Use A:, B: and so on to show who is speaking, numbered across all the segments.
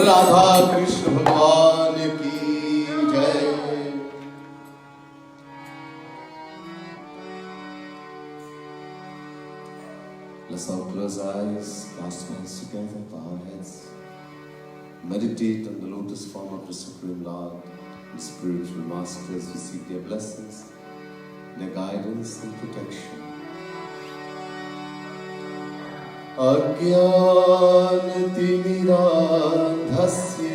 A: राधा कृष्ण भगवान की जय। Let's all close eyes, clasp hands together, bow our heads. Meditate on the lotus form of the Supreme Lord. The spiritual masters receive their blessings, their guidance and protection. अज्ञानतिमिरान्धस्य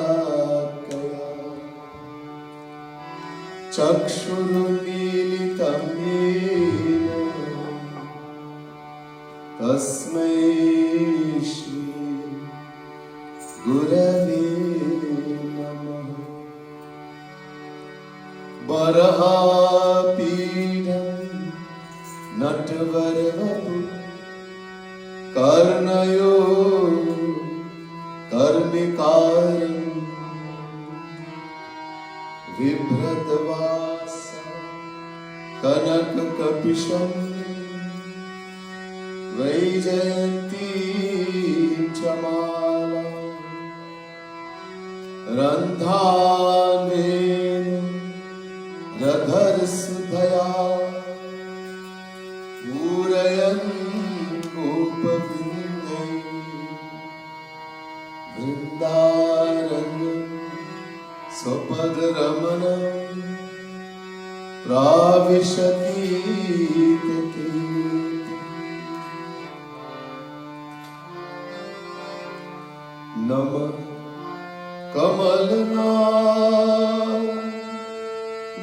A: ज्ञानाञ्जनशलाकया चक्षुरुन्मीलितं येन तस्मै श्री गुरवे बरहापीठं नटवरवपु कर्णयो कर्णिकारं बिभ्रतवासा कनककपिशं वैजयन्तीं च मालां रन्ध्रानेन रधर सुधया पूरयन् गोपवृन्दै वृन्दारण्यं स्वपदरमणं प्राविशति तते। नमः कमलनाथ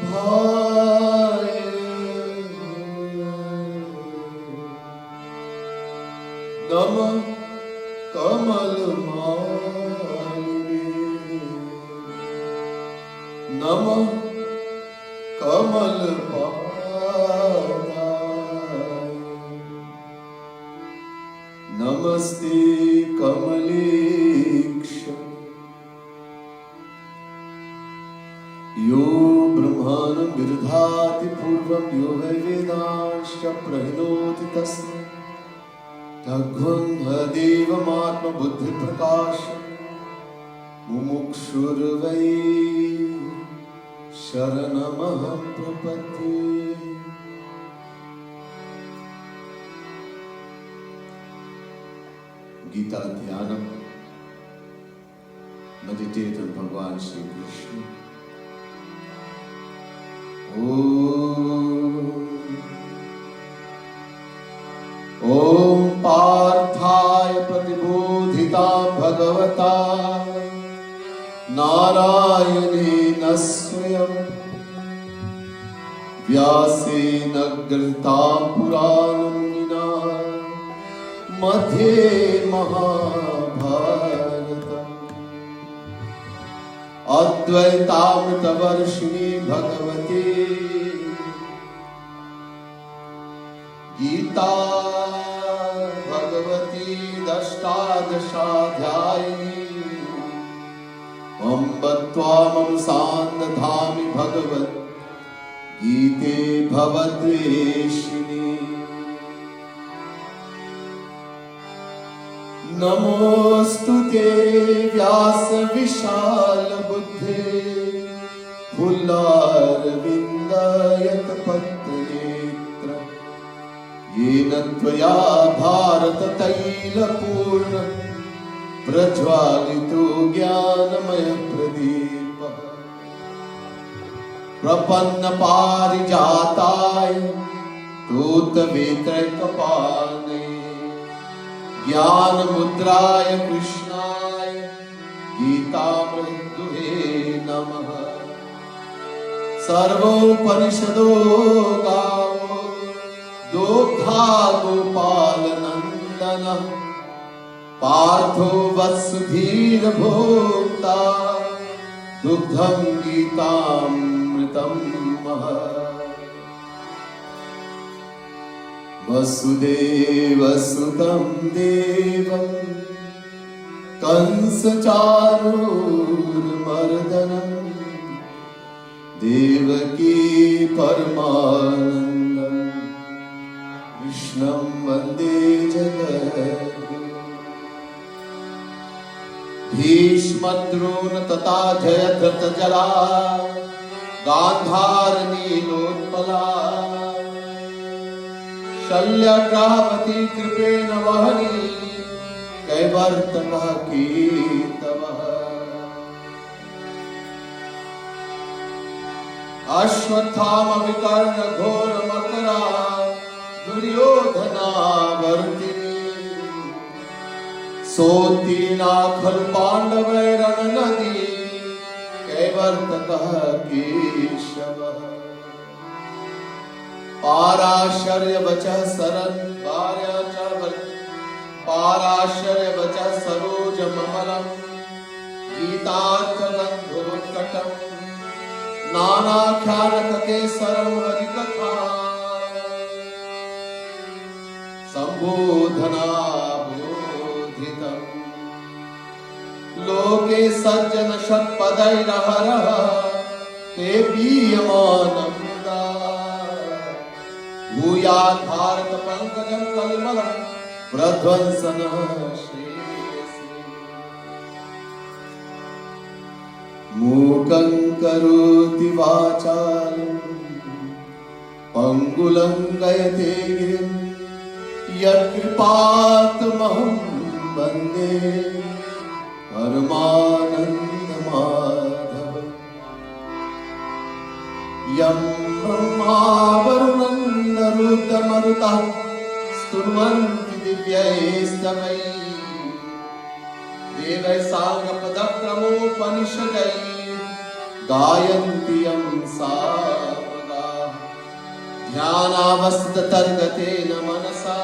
A: भाय नमः कमलमालिने नमः कमलपादाय नमस्ते कमलेक्ष यो ब्रह्माणं विदधाति पूर्वं यो वै वेदांश्च प्रहिणोति तस्मै तद्गुणदेवमात्मबुद्धिप्रकाशं मुमुक्षुर्वै शरणमहं प्रपद्ये। Gita ध्यानम meditate on Bhagwan Shri Krishna. Om Parthaya Pratibodhitam Bhagavata Narayanena Swayam Vyasena Gritam Puranam Nina Madhye Mahabharatam Advaitaamritavarshini Bhagavate Gita Bhagavati Dashtadashadhyayini Ambatvamanusandathami Bhagavat Gite Bhavadveshini Namostute Vyasa Vishal Buddhe Pullarvindayat Patnetra Yena Tvaya Bharata Taila Purna Prajwalito Jnanamaya Pradeepa Prapanna Parijataya Tuta Vetraikapane ज्ञान मुद्राय कृष्णाय गीतामृतुहे नमः। सर्वोपनिषदो गावो दोग्धा गोपाल नंदन पार्थो वत्सुधीर भोक्ता दुग्धं गीतामृतं महः। वसुदेवसुतं देवं कंसचाणूरमर्दनं देवकी परमानन्दं कृष्णं वन्दे जगद्गुरुं। भीष्मद्रोण तथा जयद्रथजला गान्धारनीलोत्पला शल्यग्रावती कृपेण वहनी कैवर्तकः कीतवः। अश्वत्थामा विकर्ण घोर मकरा दुर्योधनावर्तिनी सोत्तीर्णा खलु पाण्डवैरणनदी कैवर्तकः केशवः। पाराशर्य वचः सरल पाराशर्य वचः सरोजममलम् गीतार्थगन्धोत्कटम् नानाख्यानककेसरं हरिकथा सम्बोधनाबोधितम् लोके सज्जन षट्पदैरहरः ते पीयमानम् भूयात् भारत पंकजं कलिमलं प्रध्वंसनः श्रेयसी। मूकं करोति वाचालं पंगुलं गयते गिरिं यत्कृपातमहं वन्दे परमानन्दमाधवम्। यं ब्रह्मा वरुणन्दरुद्रमरुतः स्तुवन्ति दिव्यैस्तवैः देवैः साङ्गपदक्रमोपनिषदैः गायन्ति यं सामगाः ध्यानावस्थिततर्गतेन मनसा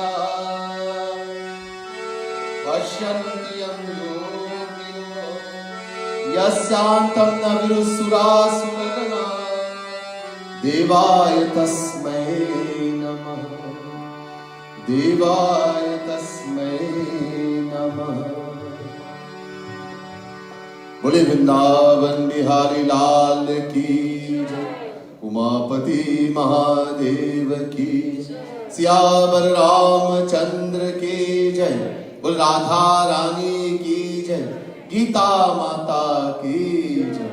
A: पश्यन्ति यं योगिनो यस्यान्तं न विदुःसुरासुरगणा देवाय तस्मै नमः देवाय तस्मै बोले वृंदावन बिहारी लाल की जय, उमापति महादेव की जय, सियावर रामचंद्र की जय, बोल राधा रानी की जय, गीता माता की जय।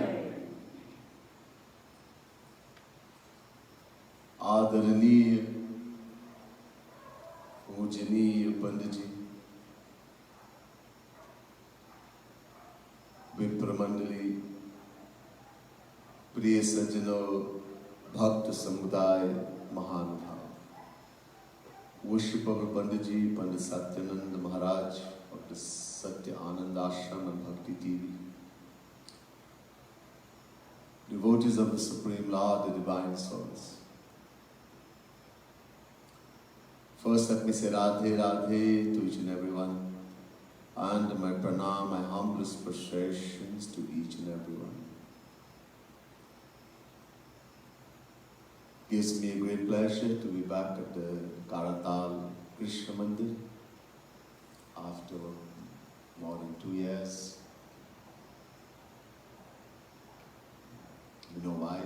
A: आदरणीय पूजनीय पंडित जी, विप्र मंडली, प्रिय सज्जनों, भक्त समुदाय, महानुभाव, worshipable Pandit ji, Pandit Satyanand Maharaj of the Satya Anand Ashram and Bhakti TV, devotees of the Supreme Lord, the Divine Souls. First, let me say Radhe Radhe to each and everyone, and my pranam, my humblest prostrations to each and everyone. Gives me a great pleasure to be back at the Caratal Krishna Mandir after more than 2 years. You know why?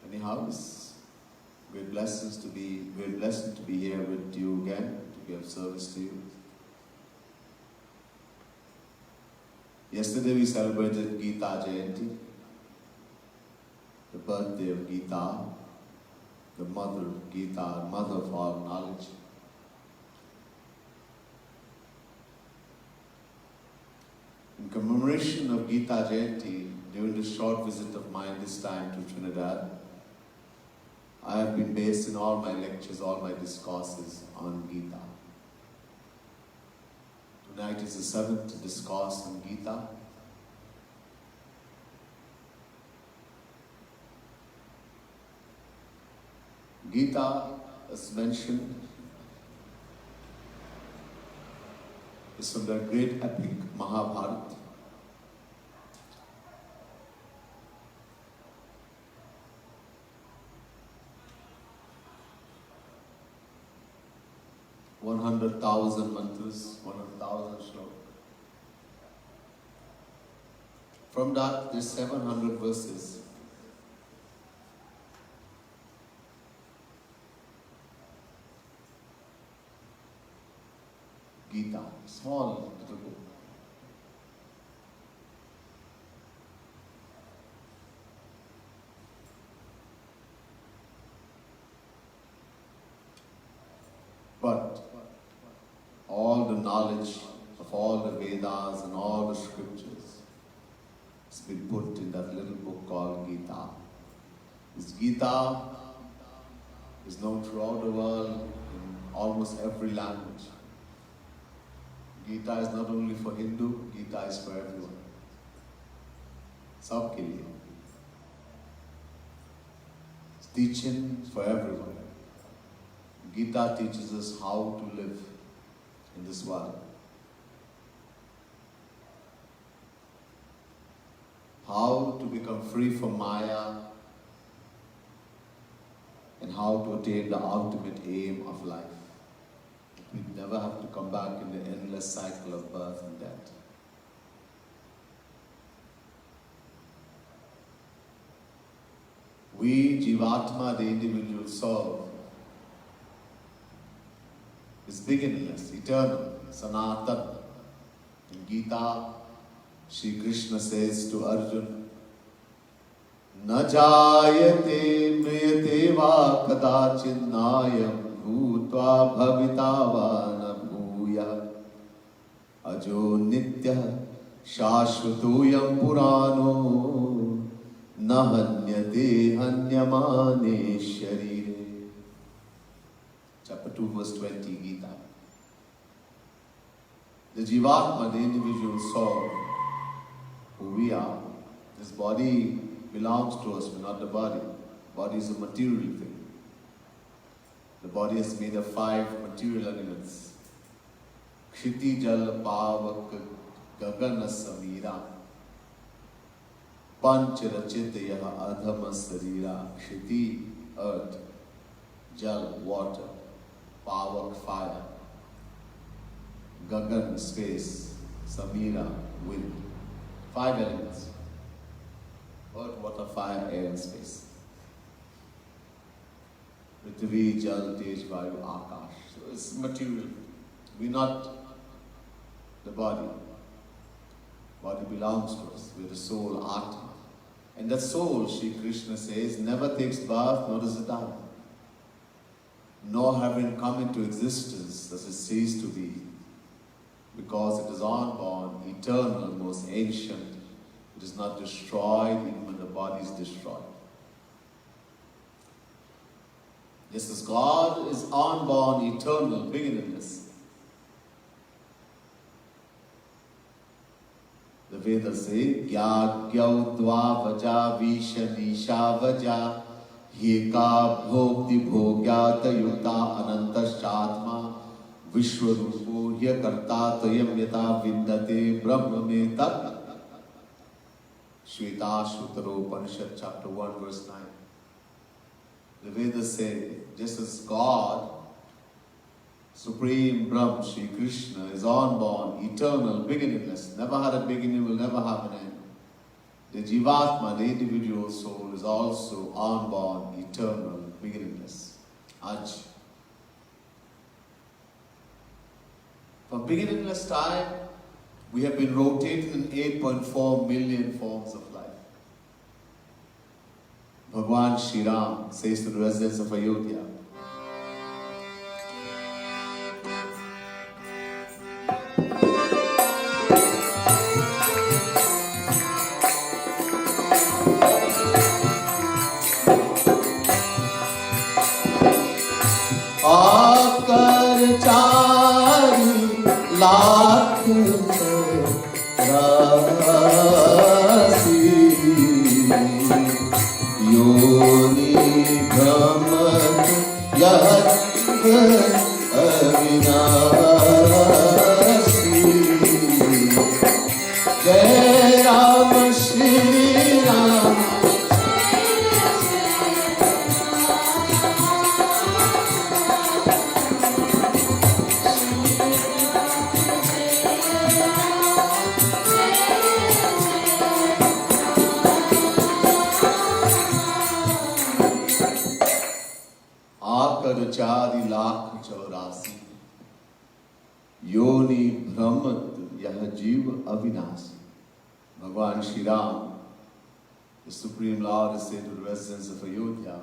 A: Anyhow, it's great blessing to be here with you again, to be of service to you. Yesterday we celebrated Gita Jayanti, the birthday of Gita, the mother of Gita, mother of all knowledge. In commemoration of Gita Jayanti, during the short visit of mine this time to Trinidad, I have been based in all my lectures, all my discourses on Gita. Tonight is the 7th discourse on Gita. Gita, as mentioned, is from the great epic Mahabharata. One 100,000 mantras, 100,000 shlokas. From that, there's 700 verses. Gita, small little book. But all the knowledge of all the Vedas and all the scriptures has been put in that little book called Gita. This Gita is known throughout the world in almost every language. Gita is not only for Hindu, Gita is for everyone. Sabke liye. It's teaching for everyone. Gita teaches us how to live in this world. How to become free from Maya and how to attain the ultimate aim of life. We never have to come back in the endless cycle of birth and death. We, Jivatma, the individual soul, is beginningless, eternal, Sanatan. In Gita, Shri Krishna says to Arjuna, Na jayate mriyate va kadachinnayam bhutva bhavita va na bhuya ajo nitya shashvatuyam purano na hanyate hanyamane sharire. Chapter 2, verse 20, Gita. The Jivatma, the individual soul, who we are, this body belongs to us, we're not the body. The body is a material thing. The body is made of 5 material elements. Kshiti, Jal, Pavak, Gagana, Samira. Panch, Rachita, Yaha, Adhama, Sarira. Kshiti, earth. Jal, water. Pavak, fire. Gagan, space, Samira, wind. 5 elements. Earth, water, fire, air and space. Prithvi, Jal, Tej, Vayu, Akash. So it's material. We're not the body. Body belongs to us. We're the soul, Atma. And that soul, Shri Krishna says, never takes birth, nor does it die. Nor having come into existence does it cease to be. Because it is unborn, eternal, most ancient. It is not destroyed even when the body is destroyed. Just as God is unborn, eternal, beginningless. The Vedas say, Gya Gyau Dva Vaja Visha Nisha Vaja Heka Bhokti Bhogyata Yukta Anantashatma Vishwarupo Hyakarta Tayam Yata Vindate Brahma Me Tat Shveta Shutaro Upanishad chapter 1 verse 9. The Vedas say, just as God, Supreme Brahm, Shri Krishna, is unborn, eternal, beginningless, never had a beginning, will never have an end. The Jivatma, the individual soul, is also unborn, eternal, beginningless. Aj. From beginningless time, we have been rotated in 8.4 million forms of life. Bhagwan Shri Ram says to the residents of Ayodhya, आकर 4 लाख राशि योनि भ्रमत यह अविनाशी जय राम श्री राम आकर 4 लाख 84 योनि भ्रमत यह जीव अविनाशी. Bhagwan Shri Ram, the Supreme Lord, is saying to the residents of Ayodhya,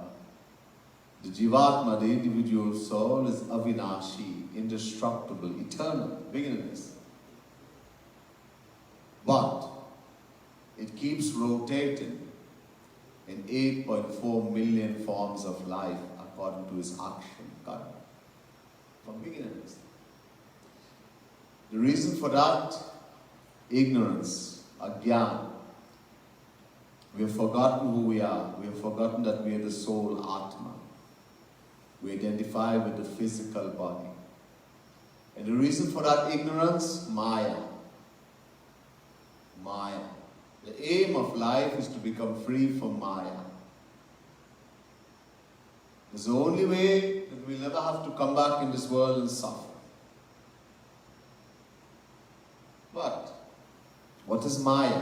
A: the Jivatma, the individual soul, is avinashi, indestructible, eternal, beginningless. But it keeps rotating in 8.4 million forms of life according to his action, karma, from beginningless. The reason for that, ignorance, ajnana. We have forgotten who we are. We have forgotten that we are the soul, Atma. We identify with the physical body. And the reason for that ignorance, Maya. Maya. The aim of life is to become free from Maya. It's the only way that we'll never have to come back in this world and suffer. But what is Maya?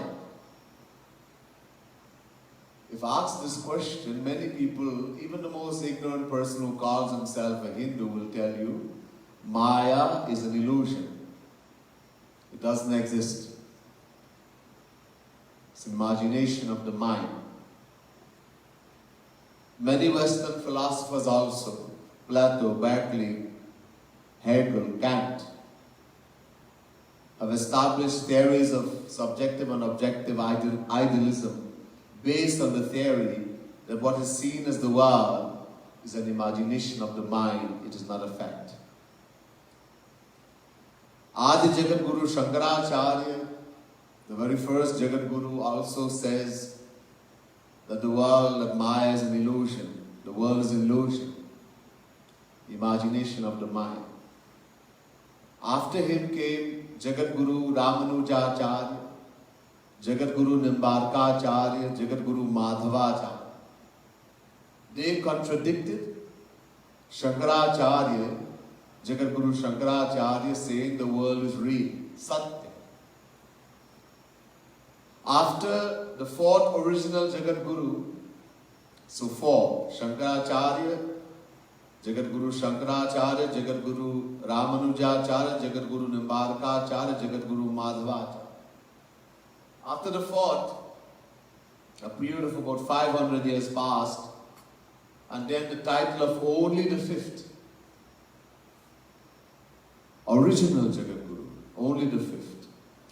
A: If asked this question, many people, even the most ignorant person who calls himself a Hindu, will tell you, Maya is an illusion. It doesn't exist. It's imagination of the mind. Many Western philosophers also, Plato, Berkeley, Hegel, Kant, have established theories of subjective and objective idealism based on the theory that what is seen as the world is an imagination of the mind, it is not a fact. Adi Jagat Guru Shankaracharya, the very first Jagat Guru, also says that the world, that Maya is an illusion. The world is an illusion, imagination of the mind. After him came Jagat Guru Ramanujacharya, Jagat Guru Nimbarkacharya, Jagat Guru Madhavacharya. They contradicted Shankaracharya Jagadguru Shankaracharya saying the world is real, Satya. After the fourth original Jagadguru, so four, Shankaracharya, Jagadguru Shankaracharya, Jagadguru Ramanujacharya, Jagadguru Nimbarkacharya, Jagadguru Madhavacharya. After the fourth, a period of about 500 years passed, and then the title of only the fifth, original Jagadguru, only the fifth,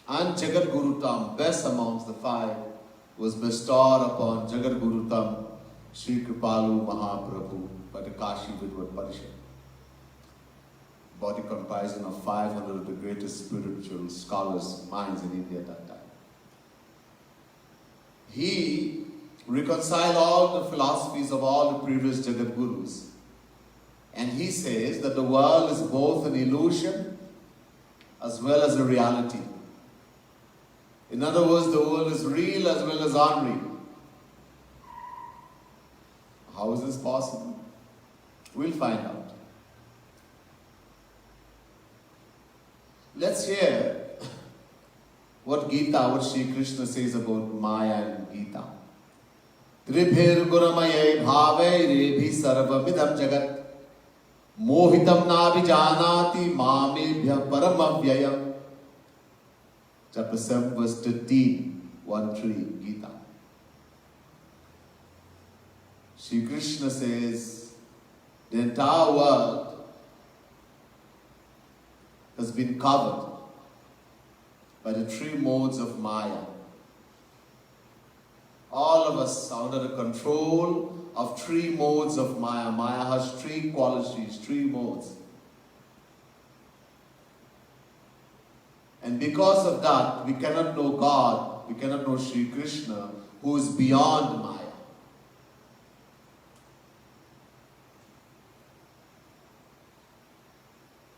A: and Jagadguru Tam, best amongst the five, was bestowed upon Jagadguru Tam, Sri Kripalu Mahaprabhu, by the Kashi Vidvat Parishad. Body comprising of 500 of the greatest spiritual scholars, minds in India at that time. He reconciled all the philosophies of all the previous Jagadgurus. And he says that the world is both an illusion as well as a reality. In other words, the world is real as well as unreal. How is this possible? We'll find out. Let's hear what Gita, what Sri Krishna says about Maya and Gita. Tribhir guramaye bhave rebhi sarvamidam jagat mohitam navijanati mamebhya paramavyayam. Chapter 7 verse 13, 1-3 Gita. Sri Krishna says the entire world has been covered by the three modes of Maya. All of us are under the control of three modes of Maya. Maya has three qualities, three modes. And because of that, we cannot know God, we cannot know Sri Krishna, who is beyond Maya.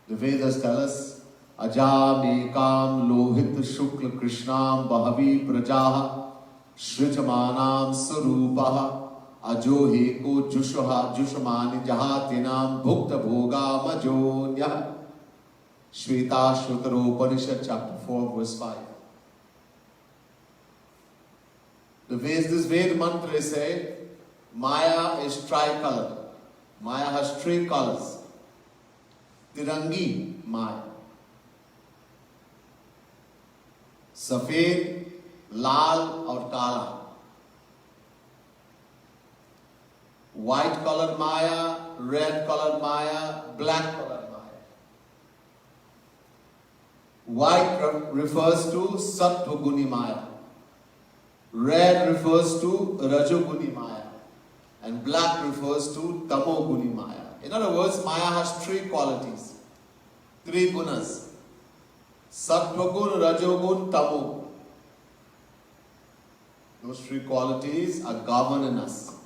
A: The Vedas tell us, Ajamekam lohit shukla krishnam bahavi prajaha shrichamanam sarupaha ajoheko jushaha jushamani jahatinam bhukta bhoga majonyah. Shveta Shutaropanishad chapter 4 verse 5. This Veda mantra is said, Maya is tricolored. Maya has three colors. Tirangi Maya. Safed, Lal or Kala. White colored Maya, red colored Maya, black colored Maya. White refers to Sattva Guni Maya. Red refers to Rajoguni Maya. And black refers to Tamo Guni Maya. In other words, Maya has three qualities, three gunas. Sattva Gun, Rajogun, Tamo. Those three qualities are governing us,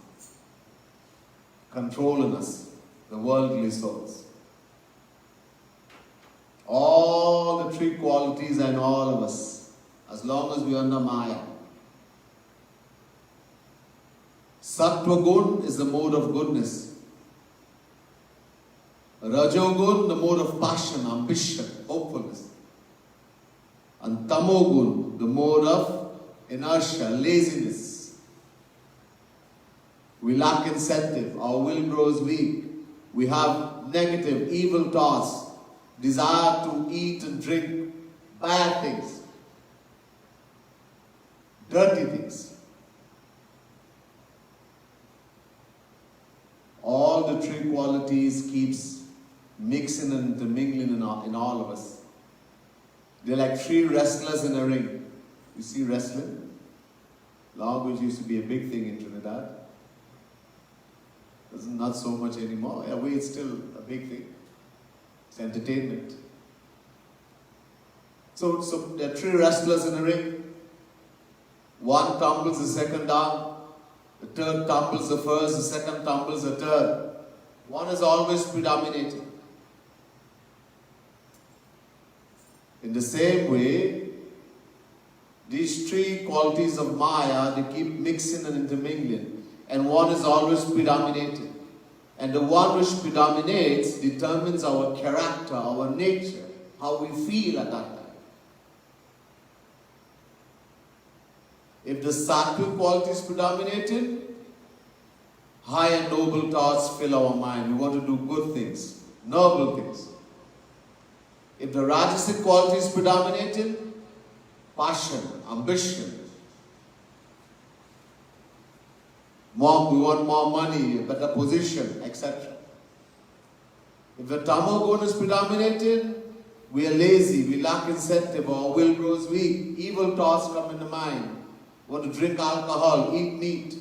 A: controlling us, the worldly souls. All the three qualities are in all of us, as long as we are under Maya. Sattva Gun is the mode of goodness. Rajogun, the mode of passion, ambition, hopefulness. And Tamogun, the mode of inertia, laziness. We lack incentive, our will grows weak. We have negative, evil thoughts. Desire to eat and drink bad things, dirty things. All the three qualities keeps mixing and intermingling in all of us. They're like three wrestlers in a ring. You see wrestling? Long which used to be a big thing in Trinidad. It's not so much anymore. Yeah, it's still a big thing. It's entertainment. So there are three wrestlers in a ring. One tumbles the second down. The third tumbles the first. The second tumbles the third. One is always predominating. In the same way, these three qualities of Maya, they keep mixing and intermingling. And one is always predominating. And the one which predominates determines our character, our nature, how we feel at that time. If the sattvic qualities predominated, high and noble thoughts fill our mind. We want to do good things, noble things. If the rajasic qualities predominated, passion, ambition. We want more money, a better position, etc. If the tamo is predominated, we are lazy, we lack incentive, our will grows weak, evil thoughts come in the mind. We want to drink alcohol, eat meat,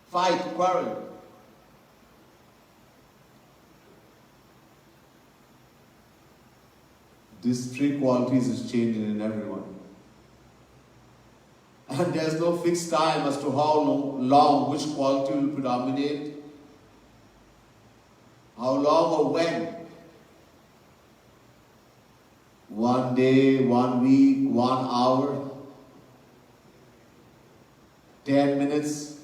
A: fight, quarrel. These three qualities is changing in everyone. And there's no fixed time as to how long which quality will predominate, how long or when. One day, 1 week, 1 hour, 10 minutes,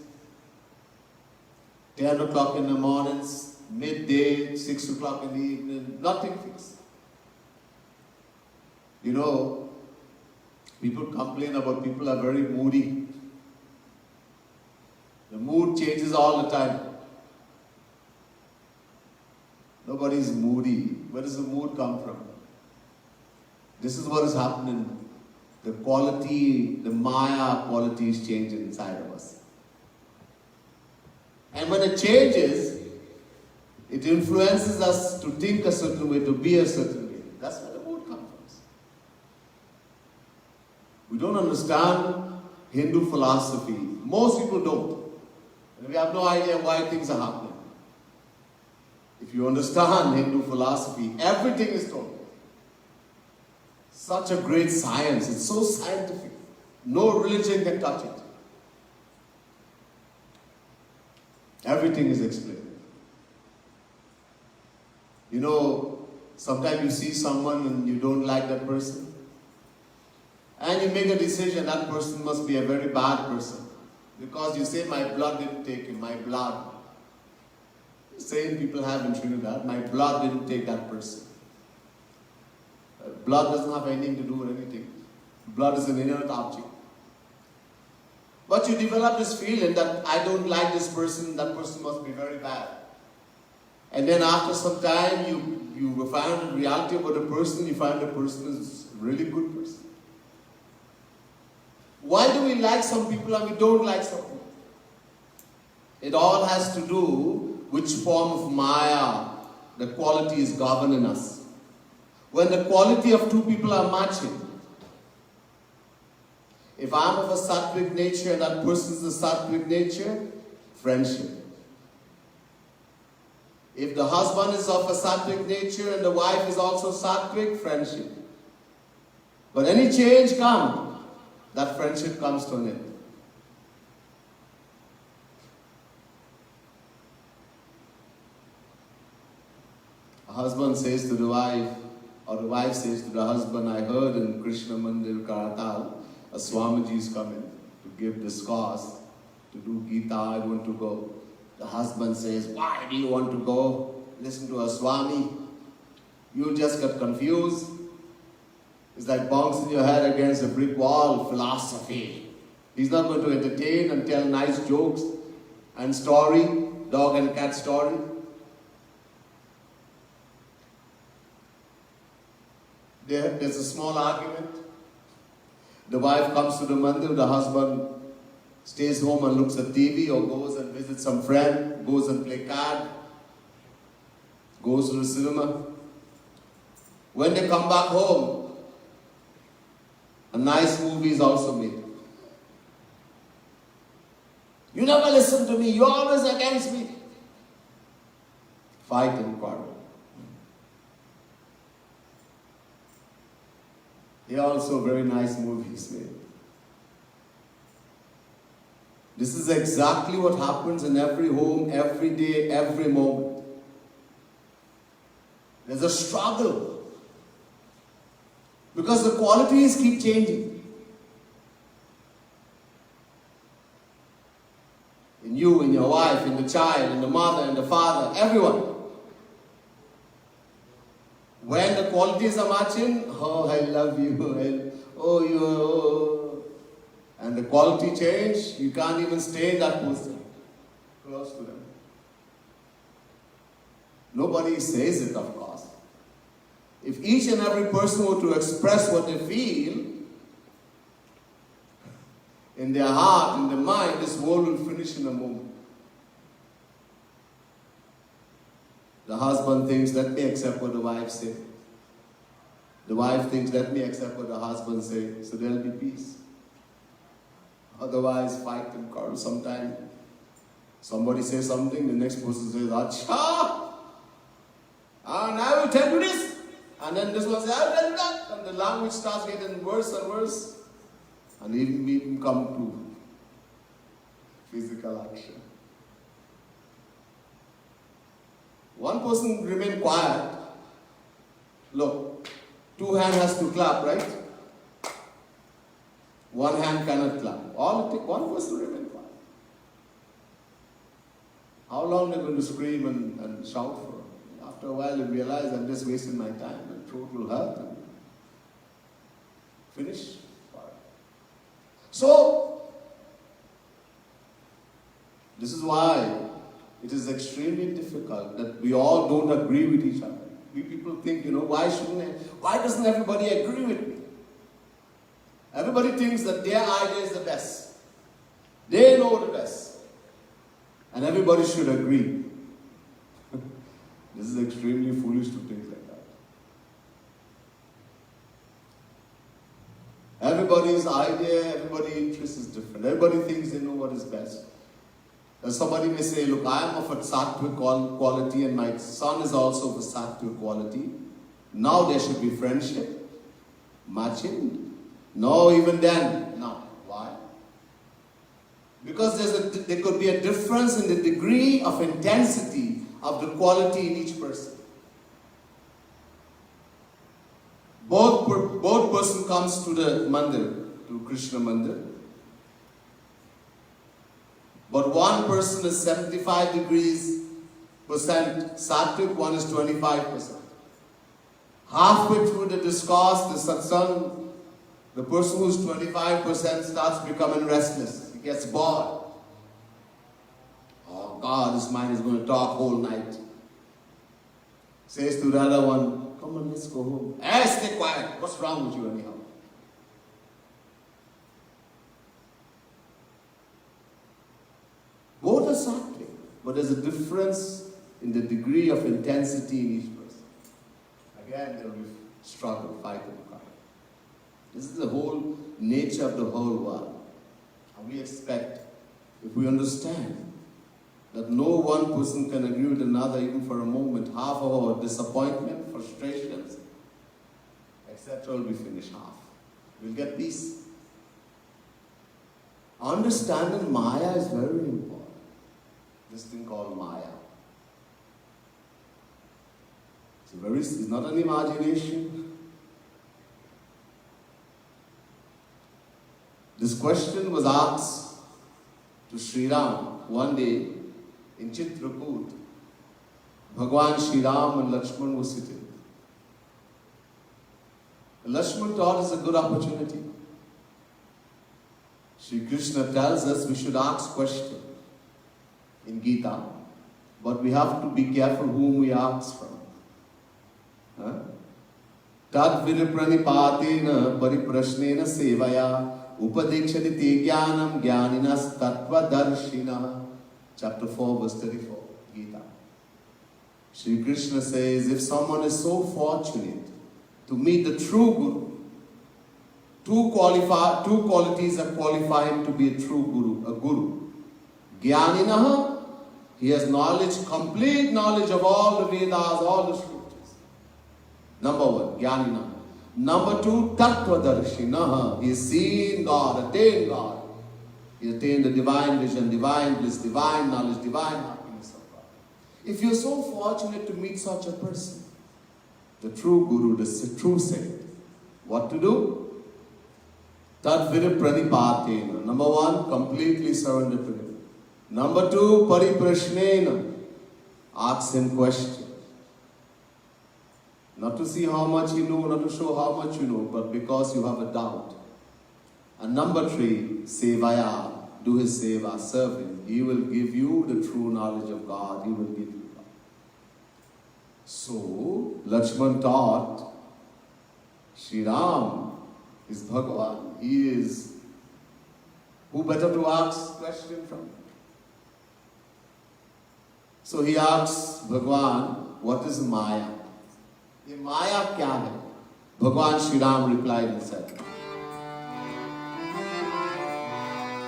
A: 10 o'clock in the mornings, midday, 6 o'clock in the evening, nothing fixed. You know, people complain about people are very moody. The mood changes all the time. Nobody is moody. Where does the mood come from? This is what is happening. The quality, the Maya quality is changing inside of us. And when it changes, it influences us to think a certain way, to be a certain way. That's where the mood comes from. We don't understand Hindu philosophy. Most people don't. And we have no idea why things are happening. If you understand Hindu philosophy, everything is told. Such a great science. It's so scientific. No religion can touch it. Everything is explained. You know, sometimes you see someone and you don't like that person. And you make a decision, that person must be a very bad person. Because you say, my blood didn't take him, my blood. The same people have in Trinidad, my blood didn't take that person. Blood doesn't have anything to do with anything. Blood is an inert object. But you develop this feeling that I don't like this person, that person must be very bad. And then after some time, you find the reality about the person, you find the person is a really good person. Why do we like some people and we don't like some people? It all has to do which form of Maya the quality is governing us. When the quality of two people are matching, if I'm of a sattvic nature and that person is a sattvic nature, friendship. If the husband is of a sattvic nature and the wife is also sattvic, friendship. But any change comes, that friendship comes to an end. A husband says to the wife, or the wife says to the husband, I heard in Krishhna Mandir, Caratal, a Swamiji is coming to give discourse, to do Gita, I want to go. The husband says, why do you want to go? Listen to a Swami. You just got confused. It's like bouncing your head against a brick wall, philosophy. He's not going to entertain and tell nice jokes and story, dog and cat story. There's a small argument. The wife comes to the mandir, the husband stays home and looks at TV or goes and visits some friend, goes and play card, goes to the cinema. When they come back home, a nice movie is also made. You never listen to me, you're always against me. Fight and quarrel. There are also very nice movies made. This is exactly what happens in every home, every day, every moment. There's a struggle. Because the qualities keep changing. In you, in your wife, in the the child, and the mother, and the father, everyone. When the qualities are matching, oh, I love you, oh, you, oh. And the quality change, you can't even stay in that person, close to them. Nobody says it, of course. If each and every person were to express what they feel, in their heart, in their mind, this world will finish in a moment. The husband thinks, let me accept what the wife says. The wife thinks, let me accept what the husband says, so there'll be peace. Otherwise, fight and quarrel. Sometimes somebody says something, the next person says, Acha! And I will tell you this. And then this one says, I will tell you that. And the language starts getting worse and worse. And even come to physical action. One person remain quiet. Look, two hands has to clap, right? One hand cannot clap. All it takes, one person remain quiet. How long they're going to scream and shout for? After a while, they realize I'm just wasting my time and throat will hurt and finish. So, this is why it is extremely difficult that we all don't agree with each other. We people think, why doesn't everybody agree with me? Everybody thinks that their idea is the best. They know the best. And everybody should agree. This is extremely foolish to think like that. Everybody's idea, everybody's interest is different. Everybody thinks they know what is best. And somebody may say, look, I am of a sattvic quality and my son is also of a sattvic quality. Now there should be friendship, matching. No, even then, no. Why? Because there could be a difference in the degree of intensity of the quality in each person. Both person comes to the Mandir, to Krishna Mandir. But one person is 75 degrees percent sattvic, one is 25%. Halfway through the discourse, the satsang, the person who's 25% starts becoming restless. He gets bored. Oh God, this mind is going to talk whole night. Says to the other one, come on, let's go home. Hey, stay quiet. What's wrong with you anyhow? Both are sattvic, but there's a difference in the degree of intensity in each person. Again, there will be struggle, fight, and fight. This is the whole nature of the whole world. And we expect, if we understand that no one person can agree with another even for a moment, half of our disappointment, frustrations, etc. will be finished half. We'll get peace. Understanding Maya is very important. This thing called Maya. It's not an imagination. This question was asked to Sri Ram one day in Chitrakoot. Bhagwan Sri Ram and Lakshman were sitting. Lakshman thought it's a good opportunity. Sri Krishna tells us we should ask questions in Gita, but we have to be careful whom we ask from. Tad viripranipatena pariprashnena sevaya upadikshati te jnanam jnaninas tattva darshina. Chapter 4, verse 34, Gita. Sri Krishna says, if someone is so fortunate to meet the true Guru, two qualities that qualify him to be a true Guru, a Guru. Jnaninaha, he has knowledge, complete knowledge of all the Vedas, all the scriptures. Number one, Jnaninaha. Number two, Tattvadarshinaha. He has seen God, attained God. He attained the divine vision, divine bliss, divine knowledge, divine happiness of God. If you're so fortunate to meet such a person, the true Guru, the true saint, what to do? Tad viripranipatena. Number one, completely surrender to him. Number 2, pariprashnena. Ask him question. Not to see how much you know, not to show how much you know, but because you have a doubt. And number 3, sevaya. Do his seva, serve him. He will give you the true knowledge of God. He will give you God. So, Lakshman taught, Shri Ram is Bhagavan. He is, who better to ask question from? So he asks Bhagavan, what is Maya? Ye Maya kya hai? Bhagavan Shri Ram replied and said,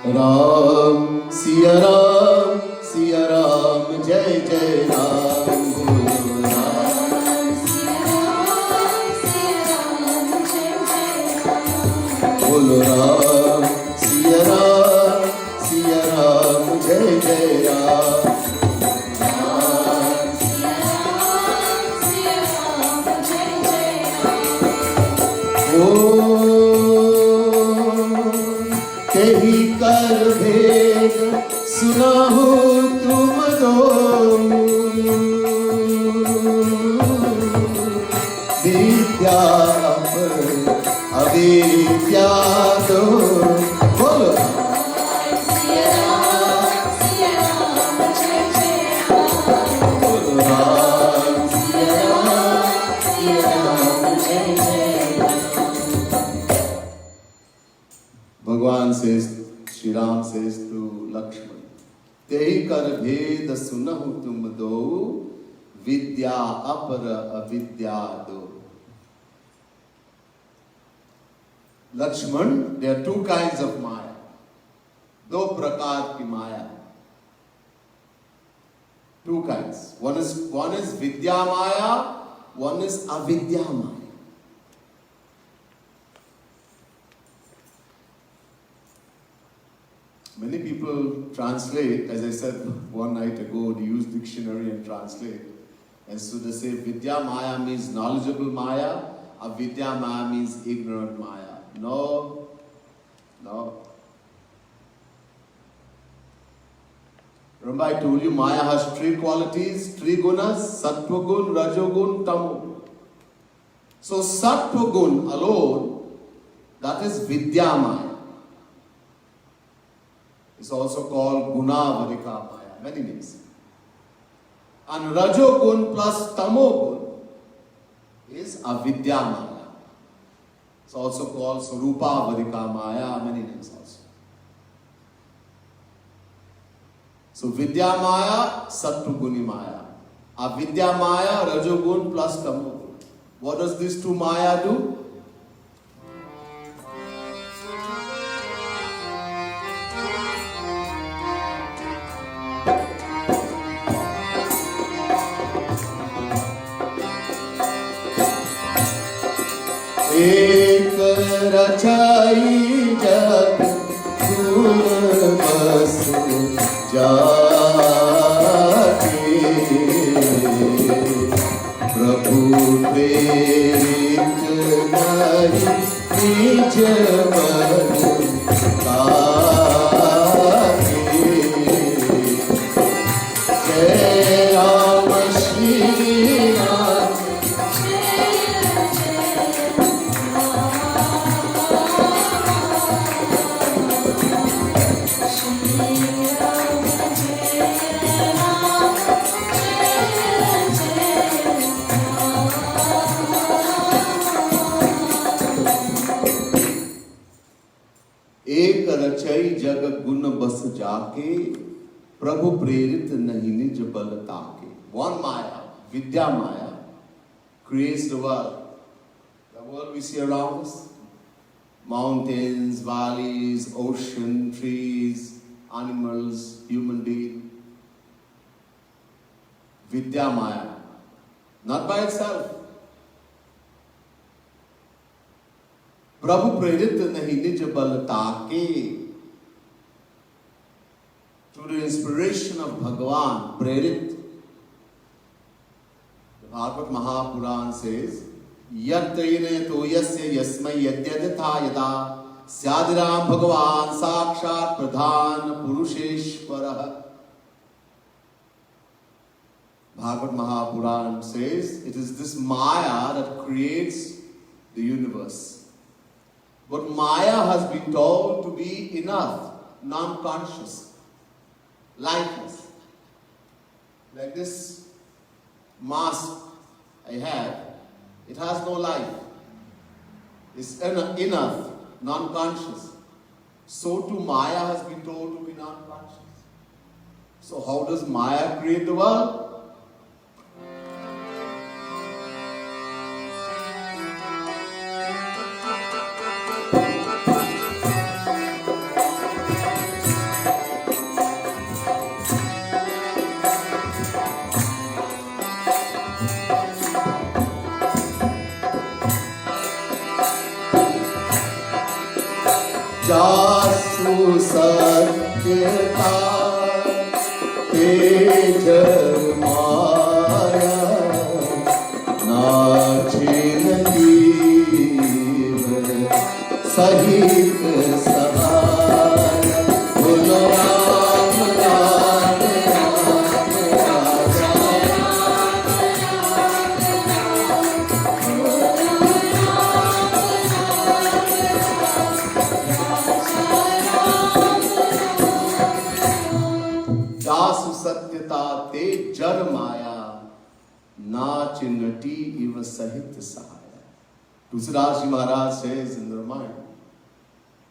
A: Ram, Siya Ram, Siya Ram, Jai Jai Ram, Guru Ram, Siya Ram, Siya Ram, Jai Jai Ram, Guru Ram, Siya Ram, Siya Ram, Jai Jai Ram, Ram, Siya Ram, Siya Ram, Jai Jai Ram. तेहि कर भेद सुनाहु तुम दो विद्या अविद्या दो बोलो सिया राम जय जय राम बोलो राम सिया राम जय जय Bhagavan says, Shri Ram says to Lakshman, Tehi kar bhed sunahu tum do, vidya apara avidya do. Lakshman, there are 2 kinds of Maya. Do prakar ki Maya. 2 kinds. One is vidya Maya, one is avidya Maya. Many people translate, as I said one night ago, they use dictionary and translate. And so they say Vidya Maya means knowledgeable Maya, Avidya Maya means ignorant Maya. No. Remember I told you Maya has 3 qualities, 3 gunas, Sattva gun, Rajogun, Tamo. So Sattva gun alone, that is Vidya Maya. It's also called Guna Varika Maya, many names. And Rajogun plus Tamogun is Avidya Maya. It's also called Sarupa Varika Maya, many names also. So Vidya Maya, Sattva-guni Maya. Avidya Maya, Rajogun plus Tamogun. What does these 2 Maya do? एक रचाई जग गुण बस जाके प्रभु प्रेरित नहीं निज मन ताके जय राम श्री राम जग गुण बस जाके प्रभु प्रेरित नहीं निज बल ताके. One Maya, Vidya Maya, creates the world. The world we see around us. Mountains, valleys, ocean, trees, animals, human being. Vidya Maya. Not by itself. प्रभु प्रेरित नहीं निज बल ताके. Through the inspiration of Bhagavan, Prerit, the Bhagavad Mahapuran says, Yatrayane to yasya yasmai yadyaditha yada Syadiram Bhagavan Sakshat Pradhan Purusheshwara Bhagavad Mahapuran says it is this Maya that creates the universe. But Maya has been told to be enough, non-conscious, lifeless. Like this mask I have, it has no life. It's enough, non-conscious. So too Maya has been told to be non-conscious. So how does Maya create the world? जासु सत्यता तेज माया नाचिन जीव सहित सहाय बोलो राम राम राम राजा दासु सत्यता ते जर माया नाच नटी इव सहित सहाय. Tulsidas Maharaj says in the Ramayana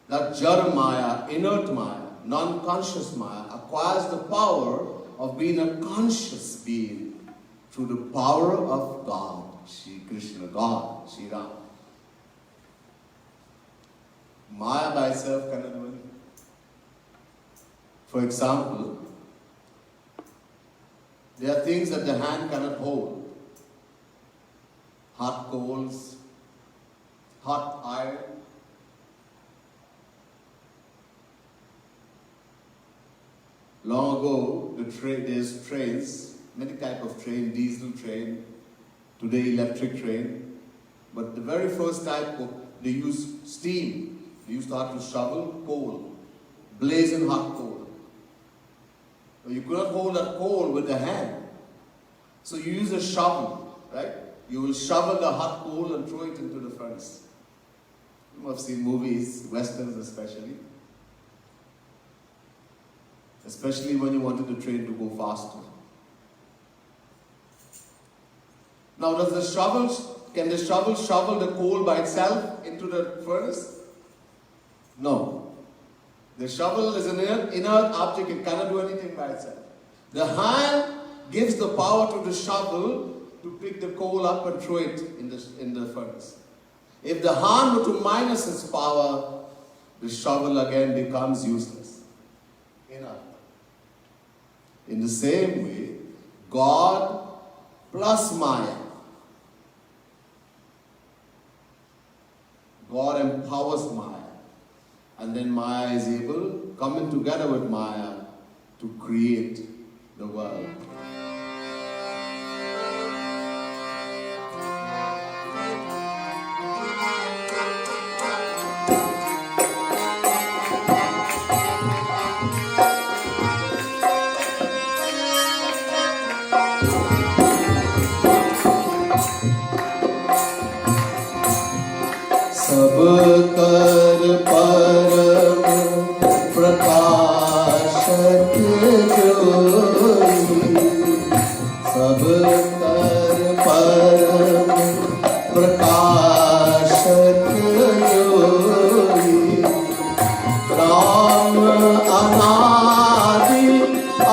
A: that jar maya, inert maya, non-conscious maya acquires the power of being a conscious being through the power of God, Shri Krishna, God, Shri Ram. Maya by itself cannot do anything. For example, there are things that the hand cannot hold. Hot coals, hot iron. Long ago, there's trains, many types of train, diesel train, today electric train. But the very first type, they use steam. They used to have to shovel coal, blazing hot coal. You could not hold that coal with the hand. So you use a shovel, right? You will shovel the hot coal and throw it into the furnace. You must have seen movies, westerns especially. Especially when you wanted the train to go faster. Now can the shovel shovel the coal by itself into the furnace? No. The shovel is an inert object, it cannot do anything by itself. The hand gives the power to the shovel to pick the coal up and throw it in the furnace. If the hand were to minus its power, the shovel again becomes useless. Inert. In the same way, God plus Maya. God empowers Maya. And then Maya is able, coming together with Maya, to create the world. सब कर परम प्रकाशक ज्योति सब कर परम प्रकाशक ज्योति राम अनादि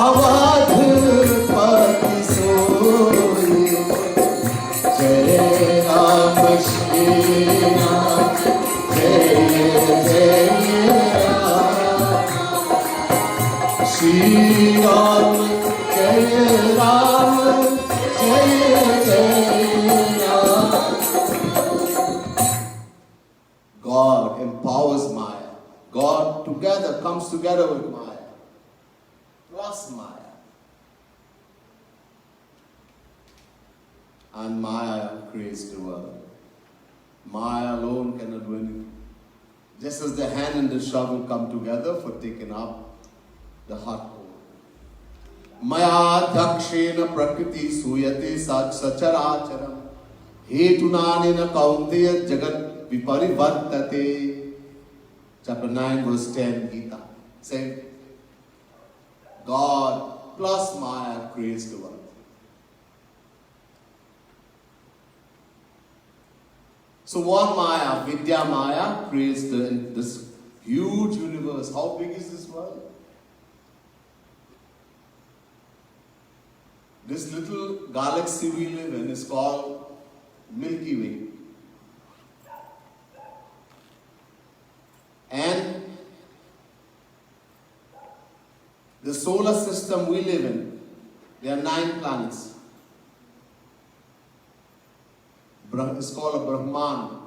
A: अवधपति सोई जय Ram Shri Ram Shri Ram, Jai Ram, Jai Jai Ram. God empowers Maya. God together comes together with Maya, plus Maya. And Maya creates the world. Maya alone cannot do anything. Just as the hand and the shovel come together for taking up the hot coal. Maya dhakshena prakriti suyate sacharacharam hetunanena kaunteya jagat viparivartate. Chapter 9 verse 10 Gita. Same. God plus Maya creates the world. So one Maya, Vidya Maya, creates this huge universe. How big is this world? This little galaxy we live in is called Milky Way. And the solar system we live in, there are 9 planets. It's called a Brahman.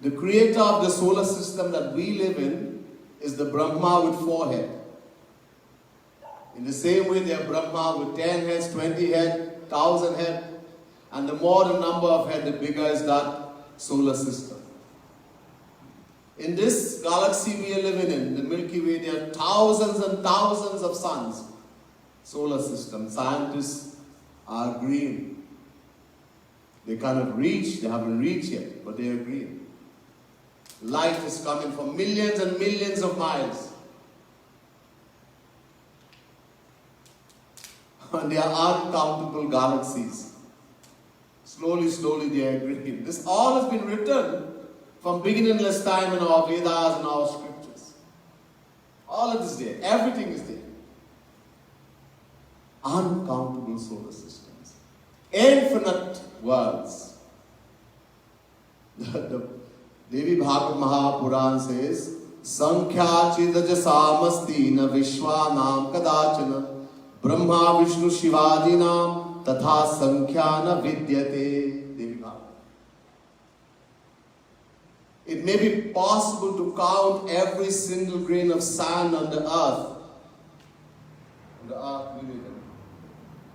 A: The creator of the solar system that we live in is the Brahma with 4 heads. In the same way, there are Brahma with 10 heads, 20 heads, 1,000 heads. And the more the number of heads, the bigger is that solar system. In this galaxy we are living in, the Milky Way, there are thousands and thousands of suns. Solar system. Scientists are agreeing. They cannot reach, they haven't reached yet, but they agree. Light is coming from millions and millions of miles. And there are uncountable galaxies. Slowly, slowly they are agreeing. This all has been written from beginningless time in our Vedas and our scriptures. All of this there. Everything is there. Uncountable solar systems. Infinite worlds. The Devi Bhagavad Mahapuran says, Sankhya chidaj samasti na vishwanam kadachana Brahma Vishnu Shivadinam tatha sankhya na vidyate. Devi Bhagavad. It may be possible to count every single grain of sand on the earth. On the earth we live in.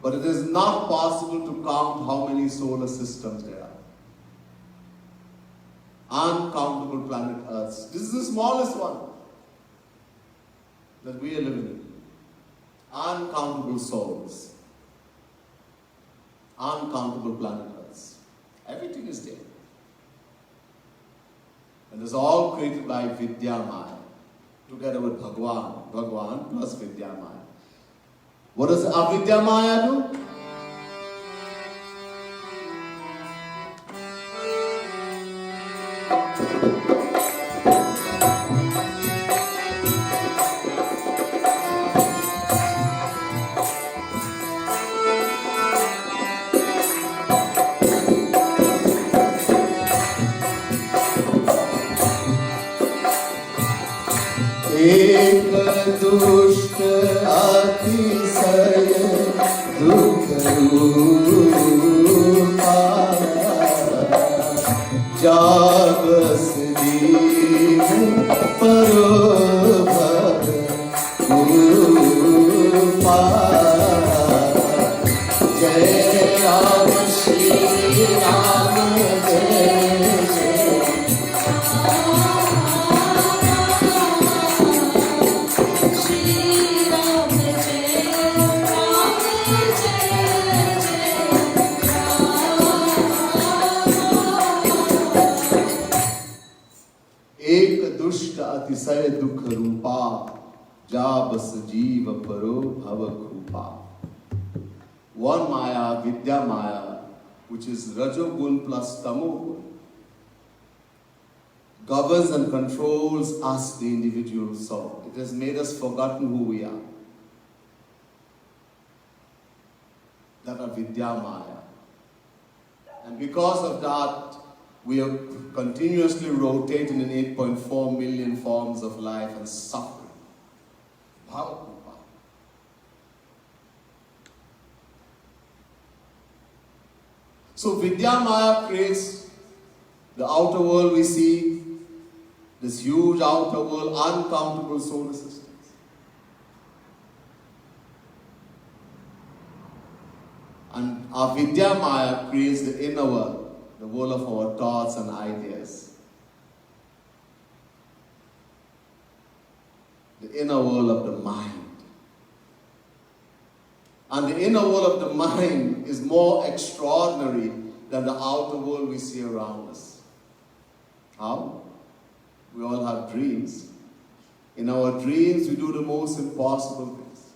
A: But it is not possible to count how many solar systems there are. Uncountable planet Earths. This is the smallest one that we are living in. Uncountable souls. Uncountable planet Earths. Everything is there. And it's all created by Vidya Maya. Together with Bhagwan. Bhagwan plus Vidya Maya. What does Avidya Maya do? एक दुष्ट अतिशय दुख रूपा जाबस दीन परोभव रूपा जय राम श्री राम जय अतिशय दुख रूपा जा बस जीव परो भव खूपा. One Maya, Vidya Maya, which is Rajogun plus Tamogun, governs and controls us, the individual soul. It has made us forgotten who we are. That are Vidya Maya. And because of that, we are continuously rotating in 8.4 million forms of life and suffering. Bhavakupa. So Vidya Maya creates the outer world we see, this huge outer world, uncountable solar systems. And our Vidya Maya creates the inner world. The world of our thoughts and ideas. The inner world of the mind. And the inner world of the mind is more extraordinary than the outer world we see around us. How? We all have dreams. In our dreams, we do the most impossible things.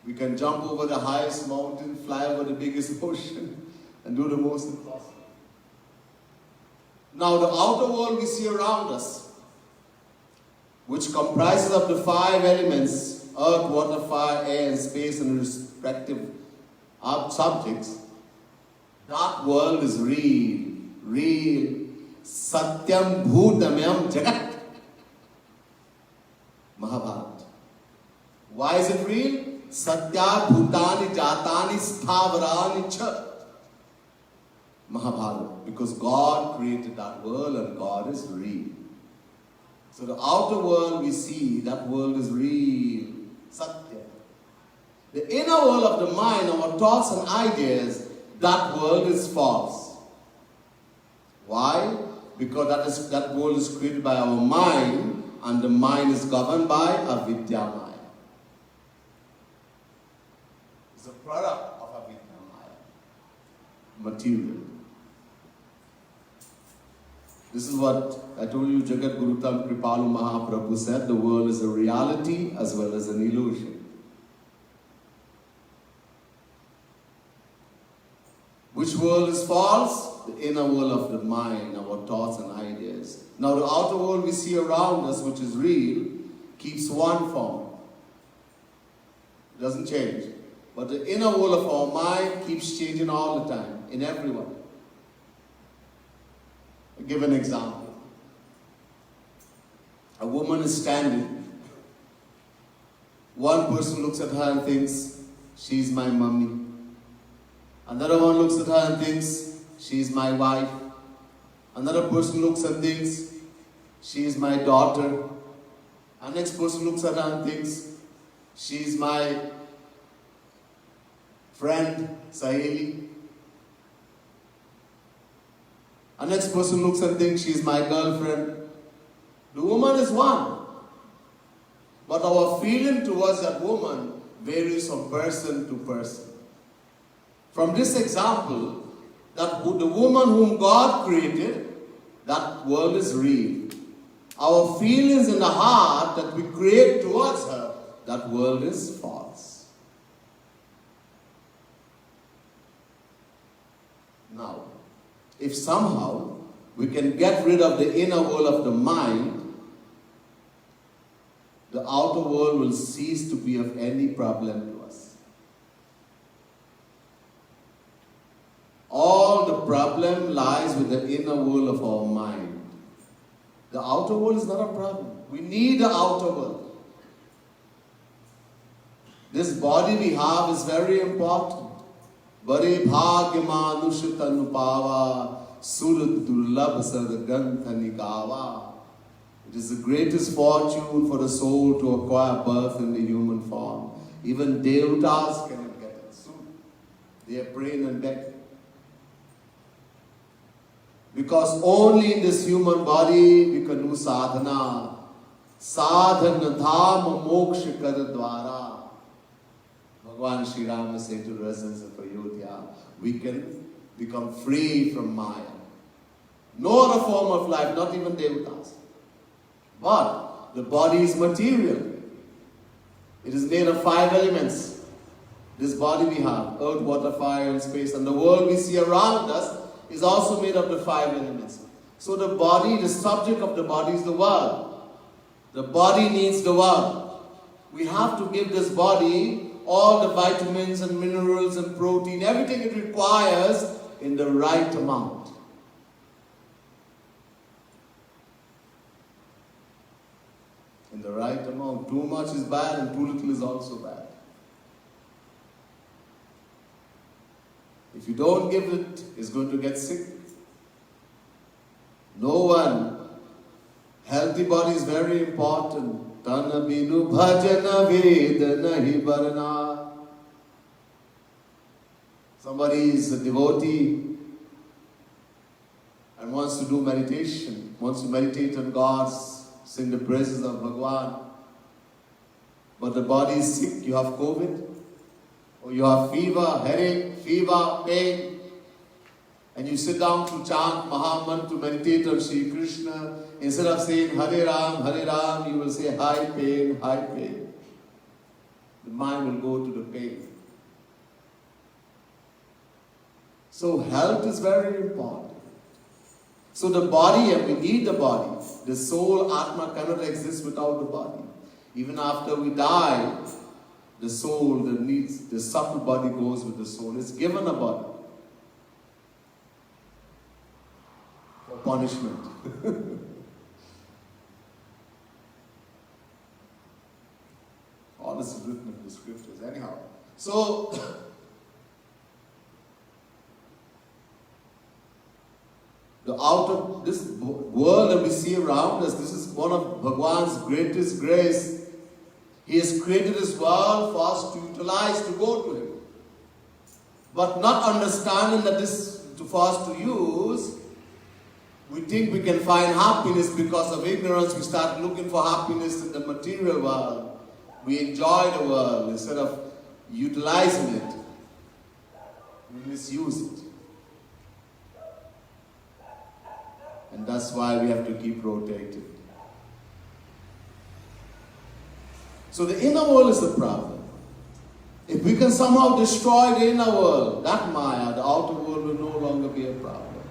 A: We can jump over the highest mountain, fly over the biggest ocean, and do the most impossible. Now, the outer world we see around us, which comprises of the 5 elements, earth, water, fire, air, and space, and respective subjects, that world is real, real. Satyam bhutamyam jagat. Mahabharata. Why is it real? Satya bhutani jatani sthavarani cha. Mahabharata. Because God created that world and God is real. So the outer world we see, that world is real. Satya. The inner world of the mind, our thoughts and ideas, that world is false. Why? Because that world is created by our mind, and the mind is governed by avidya maya. It's a product of avidya maya. Material. This is what I told you, Jagat Guru Tam Kripalu Mahaprabhu said, the world is a reality as well as an illusion. Which world is false? The inner world of the mind, our thoughts and ideas. Now the outer world we see around us, which is real, keeps one form. It doesn't change. But the inner world of our mind keeps changing all the time, in everyone. I'll give an example. A woman is standing. One person looks at her and thinks, she's my mummy. Another one looks at her and thinks, she's my wife. Another person looks and thinks, she's my daughter. Our next person looks at her and thinks, she's my friend, Saheli. Our next person looks and thinks, she's my girlfriend. The woman is one. But our feeling towards that woman varies from person to person. From this example, that the woman whom God created, that world is real. Our feelings in the heart that we create towards her, that world is false. Now, if somehow we can get rid of the inner world of the mind, the outer world will cease to be of any problem to us. All the problem lies with the inner world of our mind. The outer world is not a problem. We need the outer world. This body we have is very important. Bare bhagya manush tanu pava surat durlabh sadgantha nikawa. It is the greatest fortune for the soul to acquire birth in the human form. Even devatas cannot get it soon. They are praying and begging. Because only in this human body we can do sadhana. Sadhana dham moksha kar dwara. Bhagwan Sri Rama said to the residents of Ayodhya, we can become free from Maya. No other form of life, not even devatas. But the body is material. It is made of 5 elements. This body we have, earth, water, fire, and space. And the world we see around us is also made of the 5 elements. So the body, the subject of the body is the world. The body needs the world. We have to give this body all the vitamins and minerals and protein, everything it requires in the right amount. In the right amount. Too much is bad and too little is also bad. If you don't give it, it's going to get sick. No one. Healthy body is very important. Tana binu bhajana vedana hi varna. Somebody is a devotee and wants to do meditation, wants to meditate on God, sing the praises of Bhagwan. But the body is sick, you have COVID. or you have fever, headache, fever, pain, and you sit down to chant Mahamantra, to meditate on Sri Krishna, instead of saying Hare Ram, you will say high pain, high pain. The mind will go to the pain. So health is very important. So the body, and we need the body. The soul, Atma, cannot exist without the body. Even after we die, the soul, the subtle body goes with the soul. It's given a body for punishment. All this is written in the scriptures. Anyhow, so the outer, this world that we see around us, this is one of Bhagwan's greatest grace. He has created this world for us to utilize, to go to Him. But not understanding that this, for us to use, we think we can find happiness because of ignorance. We start looking for happiness in the material world. We enjoy the world instead of utilizing it. We misuse it. And that's why we have to keep rotating. So the inner world is the problem. If we can somehow destroy the inner world, that Maya, the outer world will no longer be a problem.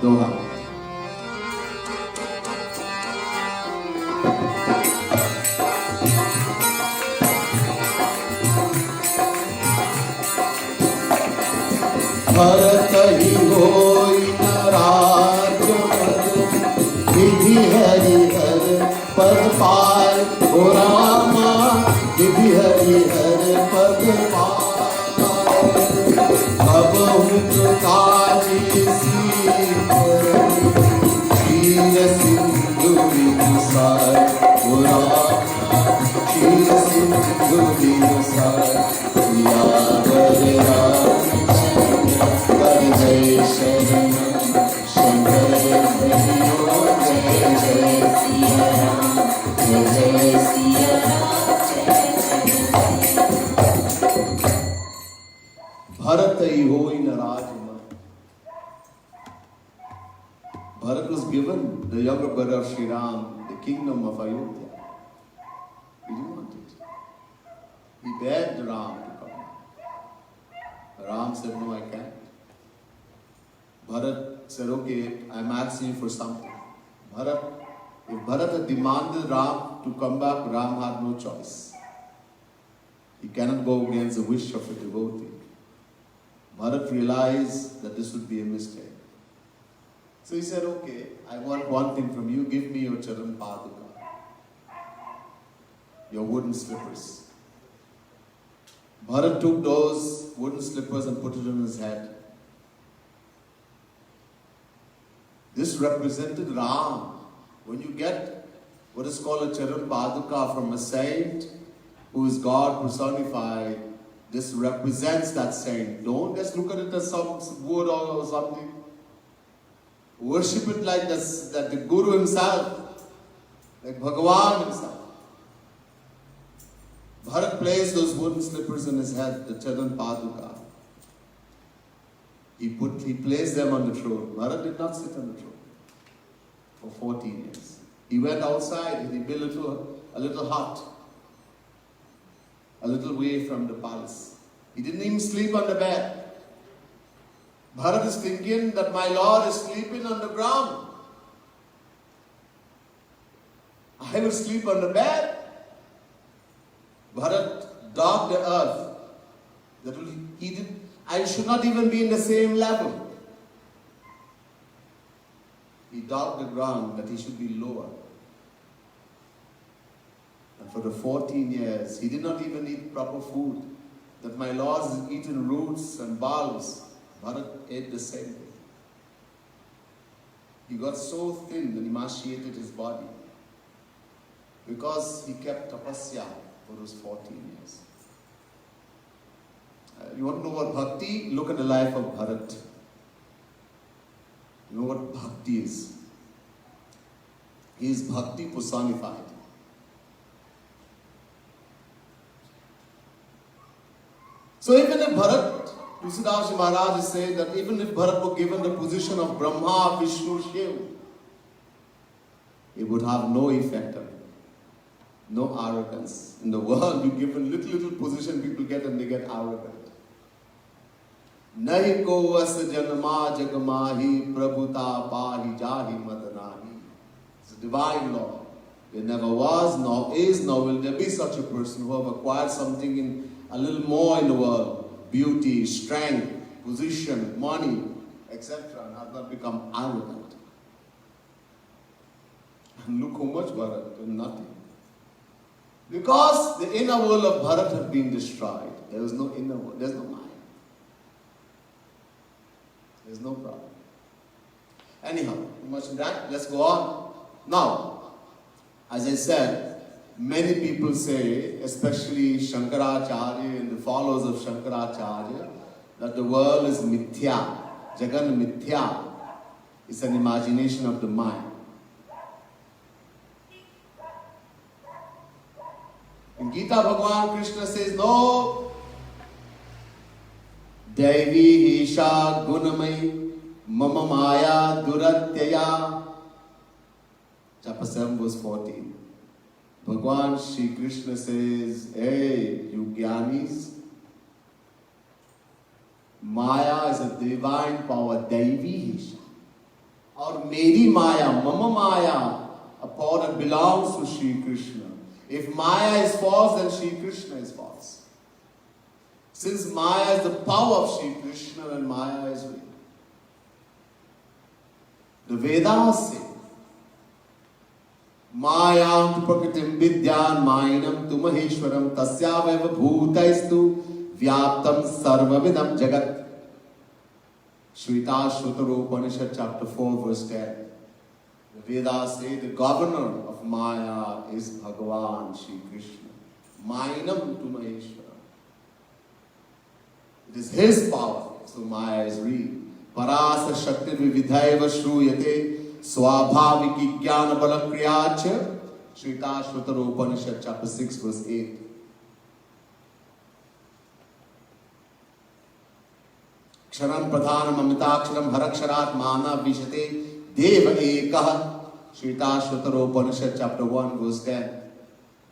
A: Doha. Bharat hi hoi naraj vidhi hari har pad paal o Rama vidhi hari har pad paal abhu kaji si Shira sindhu visar o Rama Shira sindhu visar yagar Rama Jai Sharanam Shankar Hariyo Jai Jai Siya Ram Jai Jai Siya Ram Jai Jai Bharat hi hoi narajma. Bharat was given, the younger brother of Sri Ram, the kingdom of Ayodhya. He didn't want it. He begged Ram to come. Ram said, no, I can't. Bharat said, okay, I'm asking you for something. If Bharat had demanded Ram to come back, Ram had no choice. He cannot go against the wish of a devotee. Bharat realized that this would be a mistake. So he said, okay, I want one thing from you. Give me your charan paduka, your wooden slippers. Bharat took those wooden slippers and put it on his head. This represented Ram. When you get what is called a charan paduka from a saint who is God personified, this represents that saint. Don't just look at it as some wood or something. Worship it like this, that the Guru himself, like Bhagavan himself. Bharat placed those wooden slippers in his head, the charan paduka. He placed them on the throne. Bharat did not sit on the throne for 14 years. He went outside and he built a little hut, a little way from the palace. He didn't even sleep on the bed. Bharat is thinking that my Lord is sleeping on the ground. I will sleep on the bed. Bharat dogged the earth. I should not even be in the same level. He dogged the ground that he should be lower. And for the 14 years, he did not even eat proper food. That my Lord is eating roots and bulbs. Bharat ate the same thing. He got so thin and emaciated his body because he kept tapasya for those 14 years. You want to know what bhakti? Look at the life of Bharat. You know what bhakti is? He is bhakti personified. So even if Bharat, Tulsidas Maharaj is saying that even if Bharat were given the position of Brahma, Vishnu, Shiva, it would have no effect on it. No arrogance. In the world, you give a little position people get and they get arrogant. Nahi ko as janma jagmahi prabhuta pahi jahi madanahi. It's a divine law. There never was, nor is, nor will there be such a person who have acquired something in a little more in the world. Beauty, strength, position, money, etc. and has not become arrogant. And look how much Bharat, nothing. Because the inner world of Bharat had been destroyed. There was no inner world, there's no mind. There's no problem. Anyhow, much of that, let's go on. Now, as I said, many people say, especially Shankaracharya and the followers of Shankaracharya, that the world is mithya. Jagan mithya. It's an imagination of the mind. In Gita, Bhagavan Krishna says, no. Devi Hisha Gunamai Mama Maya Duratyaya. Chapter 7 verse 14. Bhagavan Shri Krishna says, hey, you Gyanis, Maya is a divine power, Devi Hisha. Or Meri Maya, Mama Maya, a power that belongs to Shri Krishna. If Maya is false, then Shri Krishna is false. Since Maya is the power of Shri Krishna and Maya is real. The Vedas say, Mayam tu prakritim vidyan mayinam tu maheshwaram tasyaveva bhutaistu vyaptam sarvavidam jagat. Shveta Shrutaro Upanishad chapter 4 verse 10. The Vedas say the governor of Maya is Bhagavan Shri Krishna. Mayinam tu maheshwaram. It is his power, so Maya is real. Parasa Shakti Vividhaiva Shruyate Swabhaviki Jnana Bala Kriyacha. Shveta Shrutaro Upanishad chapter 6 verse 8. Ksharam Pradhanam Amitaksharam Haraksharat Mana Vishate Deva Ekah. Shveta Shrutaro Upanishad chapter 1 verse 10.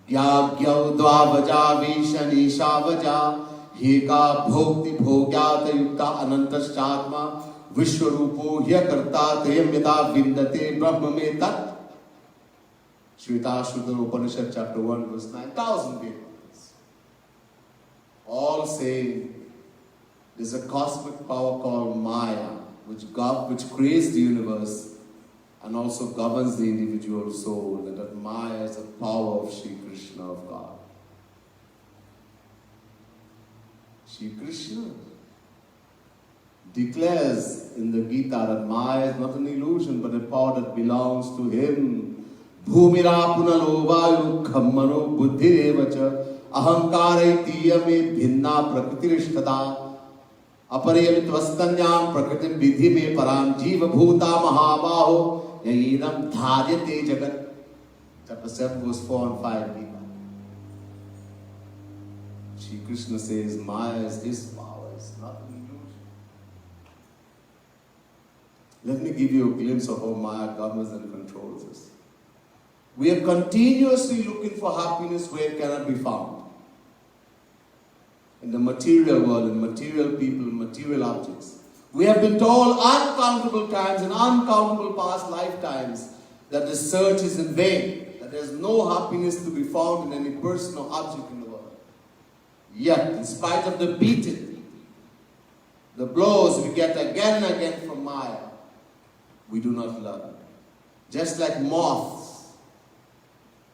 A: Gyagyav Dvavaja Vishanisha Vaja Heka Bhokti Bhogyata Yukta Anantaschatma Vishwarupo Hyakarta Triyamyata Vindate Brahma Me Tat. Shveta Shrutara Upanishad chapter 1 verse 9,000 papers. All saying there's a cosmic power called Maya which creates the universe and also governs the individual soul, and that Maya is the power of Shri Krishna, of God. Shri Krishna declares in the Gita that Maya is not an illusion but a power that belongs to him. Bhumira punalovayu khammano buddhirevacha ahankaraytiyame bhinna prakritirishtada apariyamitvastanyam prakritim vidhi me param jiva bhuta mahabaho yayidam dharyate jagat. Chapter 7 verse 4 and 5 Gita. Shri Krishna says Maya is his power, it's not an illusion. Let me give you a glimpse of how Maya governs and controls us. We are continuously looking for happiness where it cannot be found. In the material world, in material people, material objects. We have been told uncountable times in uncountable past lifetimes that the search is in vain, that there is no happiness to be found in any person or object in the world. Yet, in spite of the beating, the blows we get again and again from Maya, we do not learn. Just like moths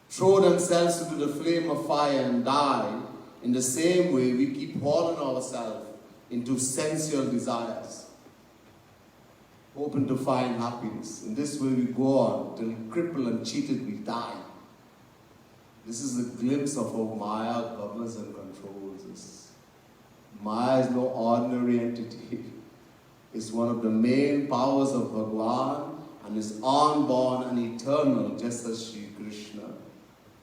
A: throw themselves into the flame of fire and die, in the same way we keep hauling ourselves into sensual desires, hoping to find happiness. In this way we go on till crippled and cheated we die. This is a glimpse of how Maya governs and controls us. Maya is no ordinary entity. It's one of the main powers of Bhagavan and is unborn and eternal, just as Shri Krishna.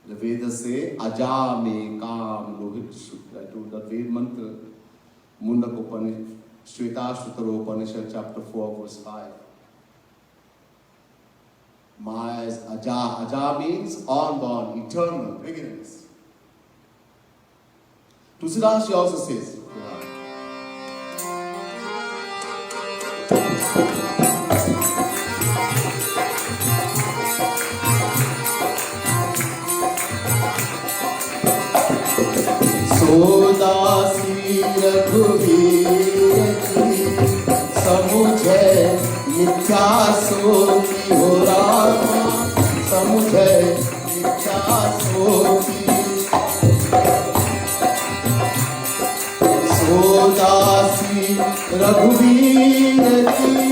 A: The Vedas say, Aja me kam lohit shukla. I told that Ved mantra. Mundak Upanishad, Shvetashvatara Upanishad, chapter 4, verse 5. Maya is Aja. Aja means unborn, eternal, beginningless. Tulsidas also says, सोदासी रघुवीर की समुझे मिथ्या सोती हो रामा समुझे मिथ्या सोती सोदासी रघुवीर की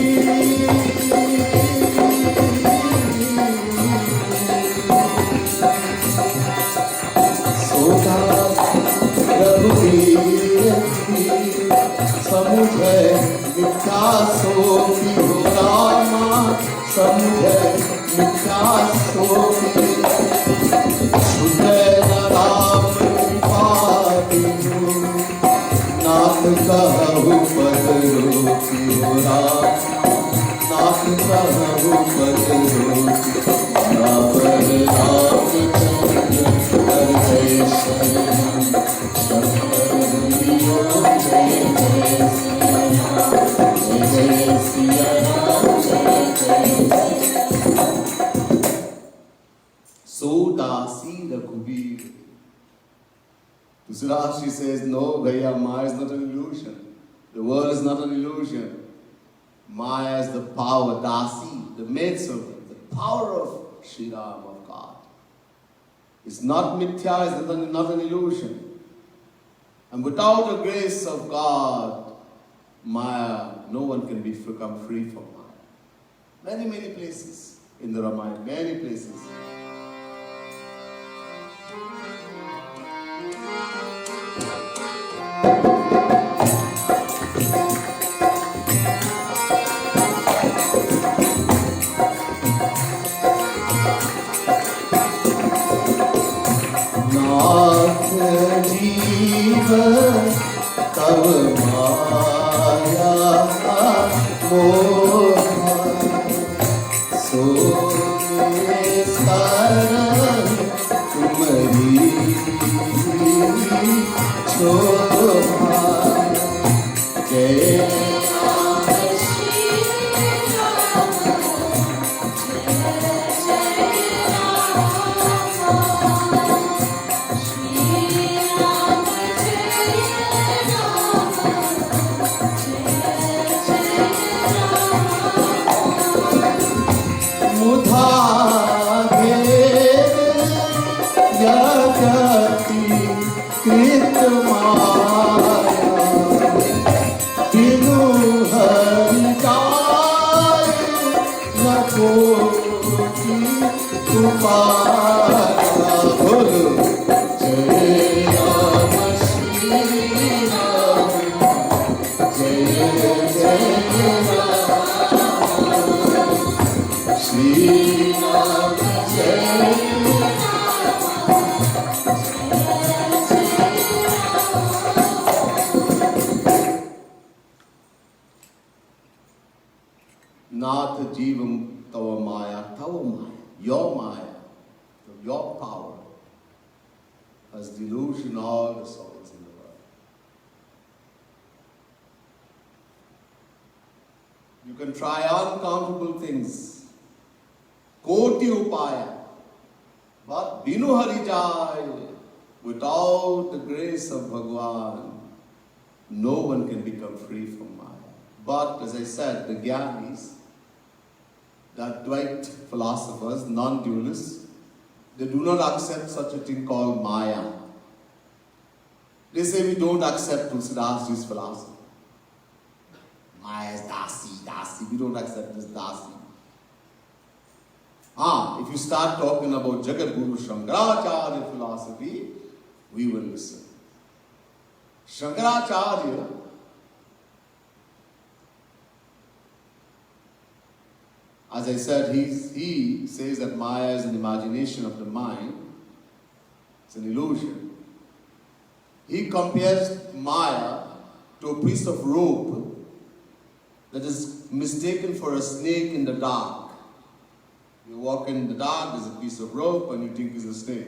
A: समुझे मिथ्या सोती हो रामा समुझे मिथ्या सोती सुधे न राम कृपा बिनु नाथ कहु पद रोकी हो रामा नाथ कहु पद रोकी राम राम चंद्र हरे शरण Sodasi Raghubir. Tulsidas says, no, Bhaiya, Maya is not an illusion. The world is not an illusion. Maya is the power, Dasi, the maidservant, the power of Shri Ram, of God. It's not mithya, it's not an illusion. And without the grace of God, Maya, no one can become free from Maya. Many, many places in the Ramayana, many places. तव माया सोने सारण तुम्हारी शोभा जय Nath Jivam Tava Maya, your power has delusion all the souls in the world. You can try uncountable things, Koti Upaya, but Binu Harijai, without the grace of Bhagwan, no one can become free from Maya. But as I said, the Gyanis, the Advait philosophers, non-dualists, they do not accept such a thing called Maya. They say we don't accept Tulsidas' philosophy. Maya is Dasi. We don't accept this Dasi. If you start talking about Jagat Guru Shankaracharya philosophy, we will listen. Shankaracharya as I said, he says that Maya is an imagination of the mind. It's an illusion. He compares Maya to a piece of rope that is mistaken for a snake in the dark. You walk in the dark, there's a piece of rope and you think it's a snake.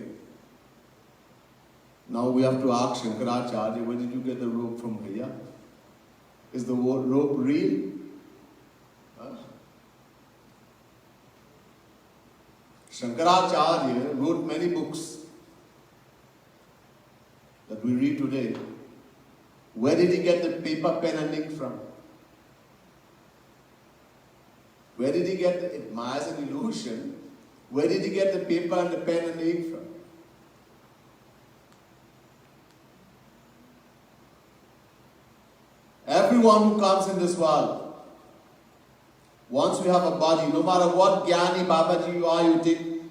A: Now we have to ask Shankaracharya, where did you get the rope from, Bhaiya? Is the rope real? Shankaracharya wrote many books that we read today. Where did he get the paper, pen and ink from? Where did he get the, it Maya's an illusion, where did he get the paper and the pen and the ink from? Everyone who comes in this world, once you have a body, no matter what Gyani Babaji you are,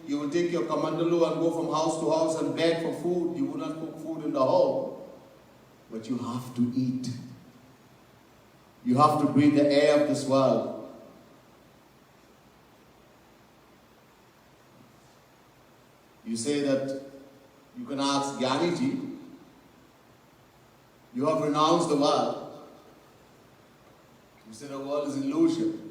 A: you will take your kamandalu and go from house to house and beg for food. You will not cook food in the home, but you have to eat. You have to breathe the air of this world. You say that you can ask Gyaniji, you have renounced the world. You say the world is illusion.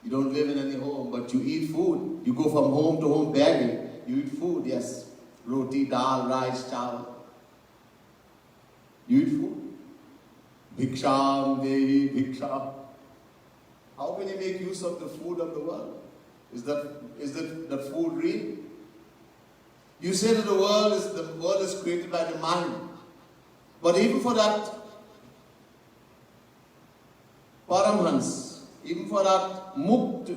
A: You don't live in any home, but you eat food. You go from home to home begging. You eat food, yes. Roti, dal, rice, chawal. You eat food. Bhiksham, dehi, bhiksham. How can you make use of the food of the world? Is that food real? You say that the world is created by the mind. But even for that Paramhans, even for that Mukt,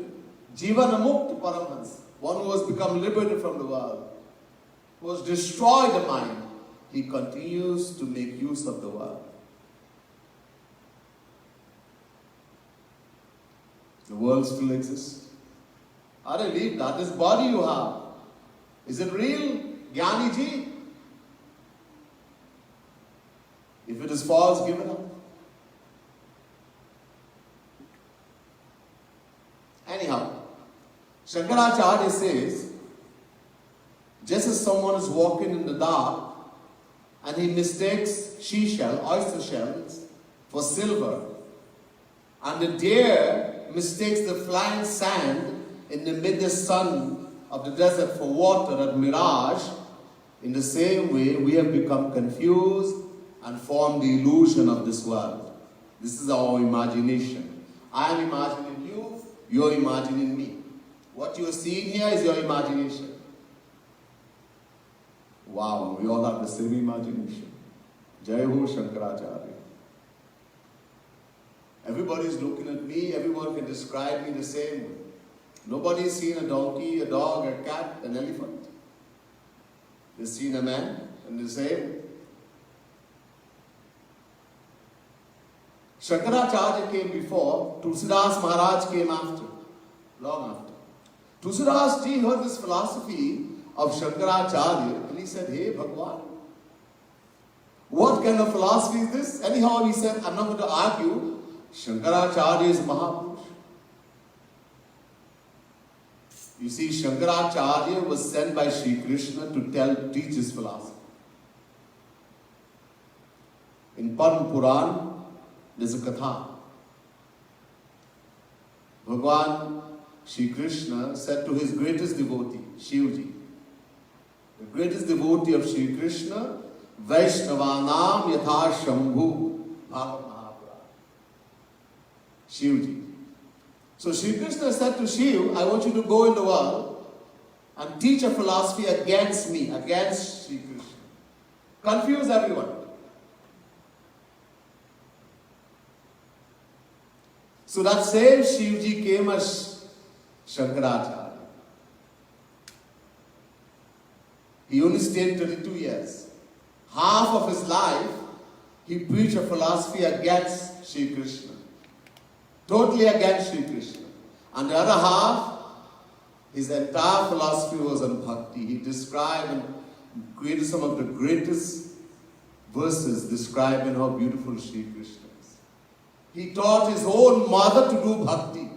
A: Jivana Mukt Paramhans, one who has become liberated from the world, who has destroyed the mind, he continues to make use of the world. The world still exists. Are leave that? This body you have, is it real? Gyani ji? If it is false, give it up. Anyhow, Shankaracharya says, just as someone is walking in the dark and he mistakes oyster shells for silver, and the deer mistakes the flying sand in the midday sun of the desert for water, that mirage, in the same way we have become confused and formed the illusion of this world. This is our imagination. I am imagining you, you are imagining me. What you are seeing here is your imagination. Wow, we all have the same imagination. Jai Ho Shankaracharya. Everybody is looking at me, everyone can describe me the same way. Nobody has seen a donkey, a dog, a cat, an elephant. They've seen a man and the same. Shankaracharya came before, Tulsidas Maharaj came after, long after. Tulsidas ji heard this philosophy of Shankaracharya and he said, hey Bhagwan, what kind of philosophy is this? Anyhow, he said, I'm not going to argue. Shankaracharya is Mahapurush. You see, Shankaracharya was sent by Sri Krishna to teach his philosophy. In Padma Puran, there's a katha. Bhagwan Sri Krishna said to his greatest devotee, Shivji, the greatest devotee of Sri Krishna, Vaishnavanam Yatha Shambhu, Bhagavad Mahapuran. Shivji. So Sri Krishna said to Shiv, I want you to go in the world and teach a philosophy against me, against Sri Krishna. Confuse everyone. So that same Shivji came as Shankaracharya. He only stayed 32 years. Half of his life, he preached a philosophy against Sri Krishna. Totally against Sri Krishna. And the other half, his entire philosophy was on bhakti. He described and created some of the greatest verses describing how beautiful Sri Krishna is. He taught his own mother to do bhakti.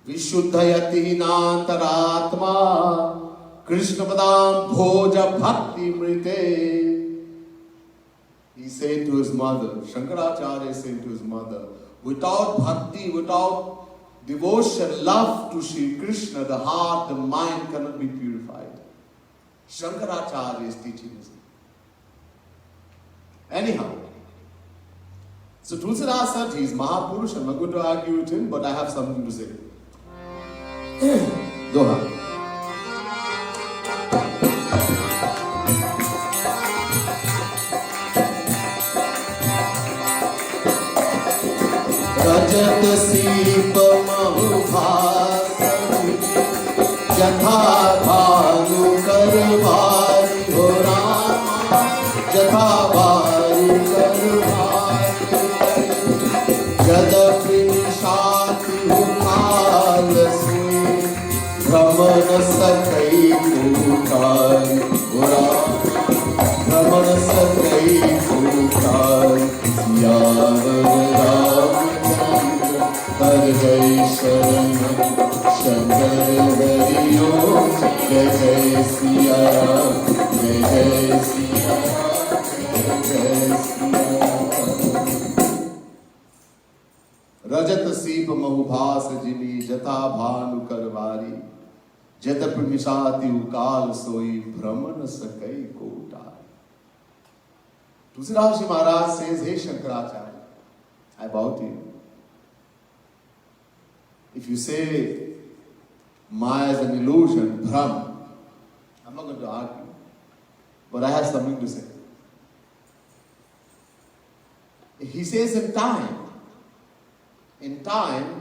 A: Vishuddhayati hinantaratma Krishna padam bhoja bhakti mrite. He He said to his mother, Shankaracharya is saying to his mother, without bhakti, without devotion, love to Sri Krishna, the heart, the mind cannot be purified. Shankaracharya is teaching us. Anyhow, so Tulsidas said he is Mahapurush. I'm not going to argue with him, but I have something to say. Doha. Rajat Sipa Mahubhasam Jatha Bhanu Karvari Ho Rama Jatha Bhanu Karvari Jadapi Nishati Hukal Sui Brahmana Sakai Kukari Ho Rama Brahmana Sakai Kukari Siyavar Har Jai Sharanam Shankar Hari Om Jai Jai Siya Ram Jai Jai Siya Ram Jai Jai Siya Ram Rajat Sipa Mahubhas Jini Jata Bhanu Karvari Jadapi Mishati Ukal Soi Brahmana Sakai Kotai. Tulsidas Maharaj says, hey Shankaracharya, I bow to you. If you say Maya is an illusion, Brahm, I'm not going to argue, but I have something to say. He says in time,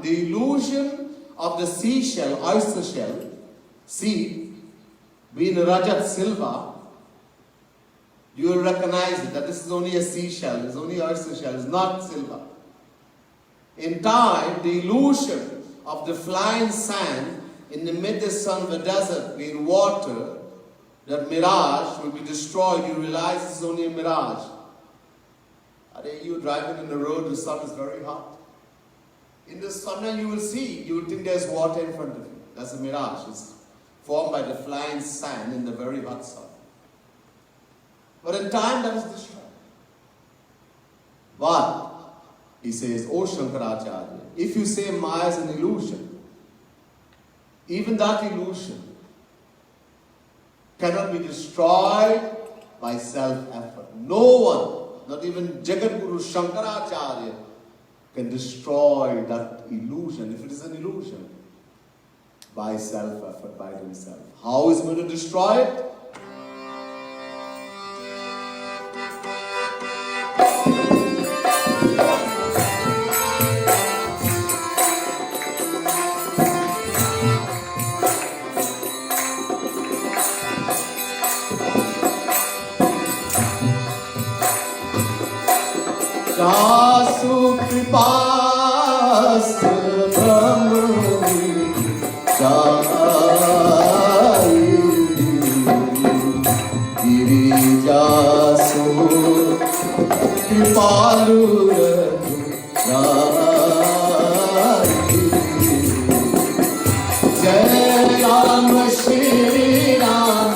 A: the illusion of the seashell, oyster shell, seed, being Rajat silver, you will recognize it, that this is only a seashell, it's only oyster shell, it's not silver. In time, the illusion of the flying sand in the midst of the desert being water, that mirage will be destroyed. You realize it's only a mirage. You're driving in the road, the sun is very hot. In the summer you will see, you will think there's water in front of you. That's a mirage. It's formed by the flying sand in the very hot sun. But in time that is destroyed. But he says, O Shankaracharya, if you say Maya is an illusion, even that illusion cannot be destroyed by self-effort. No one, not even Jagat Guru Shankaracharya, can destroy that illusion, if it is an illusion, by self-effort, by himself. How is he going to destroy it? Jasu kripas brahmani jai giri jasu kripalu jai jai Ram Shri Ram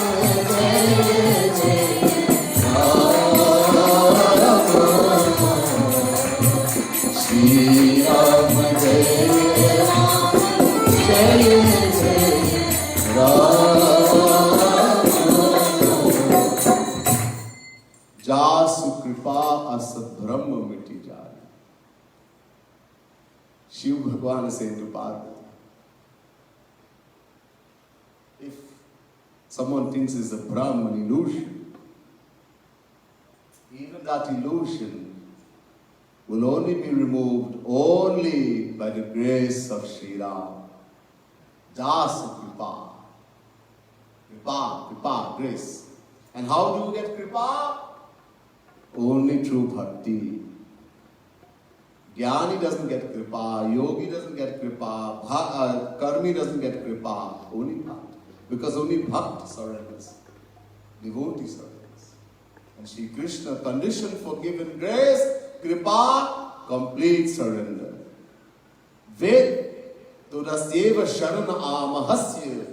A: जासु कृपा अस ब्रह्म मिटी जाए. शिव भगवान से to Parvati, if someone thinks it's a Brahma, an illusion, even that illusion will only be removed only by the grace of Sri Ram. Jasa kripa. Kripa, grace. And how do you get kripa? Only through bhakti. Jnani doesn't get kripa, yogi doesn't get kripa, karmi doesn't get kripa, only bhakt. Because only bhakt surrenders, devotee surrenders. And Sri Krishna conditioned for given grace, kripa, complete surrender. Ved, Tudasyeva Sharana Amahasya,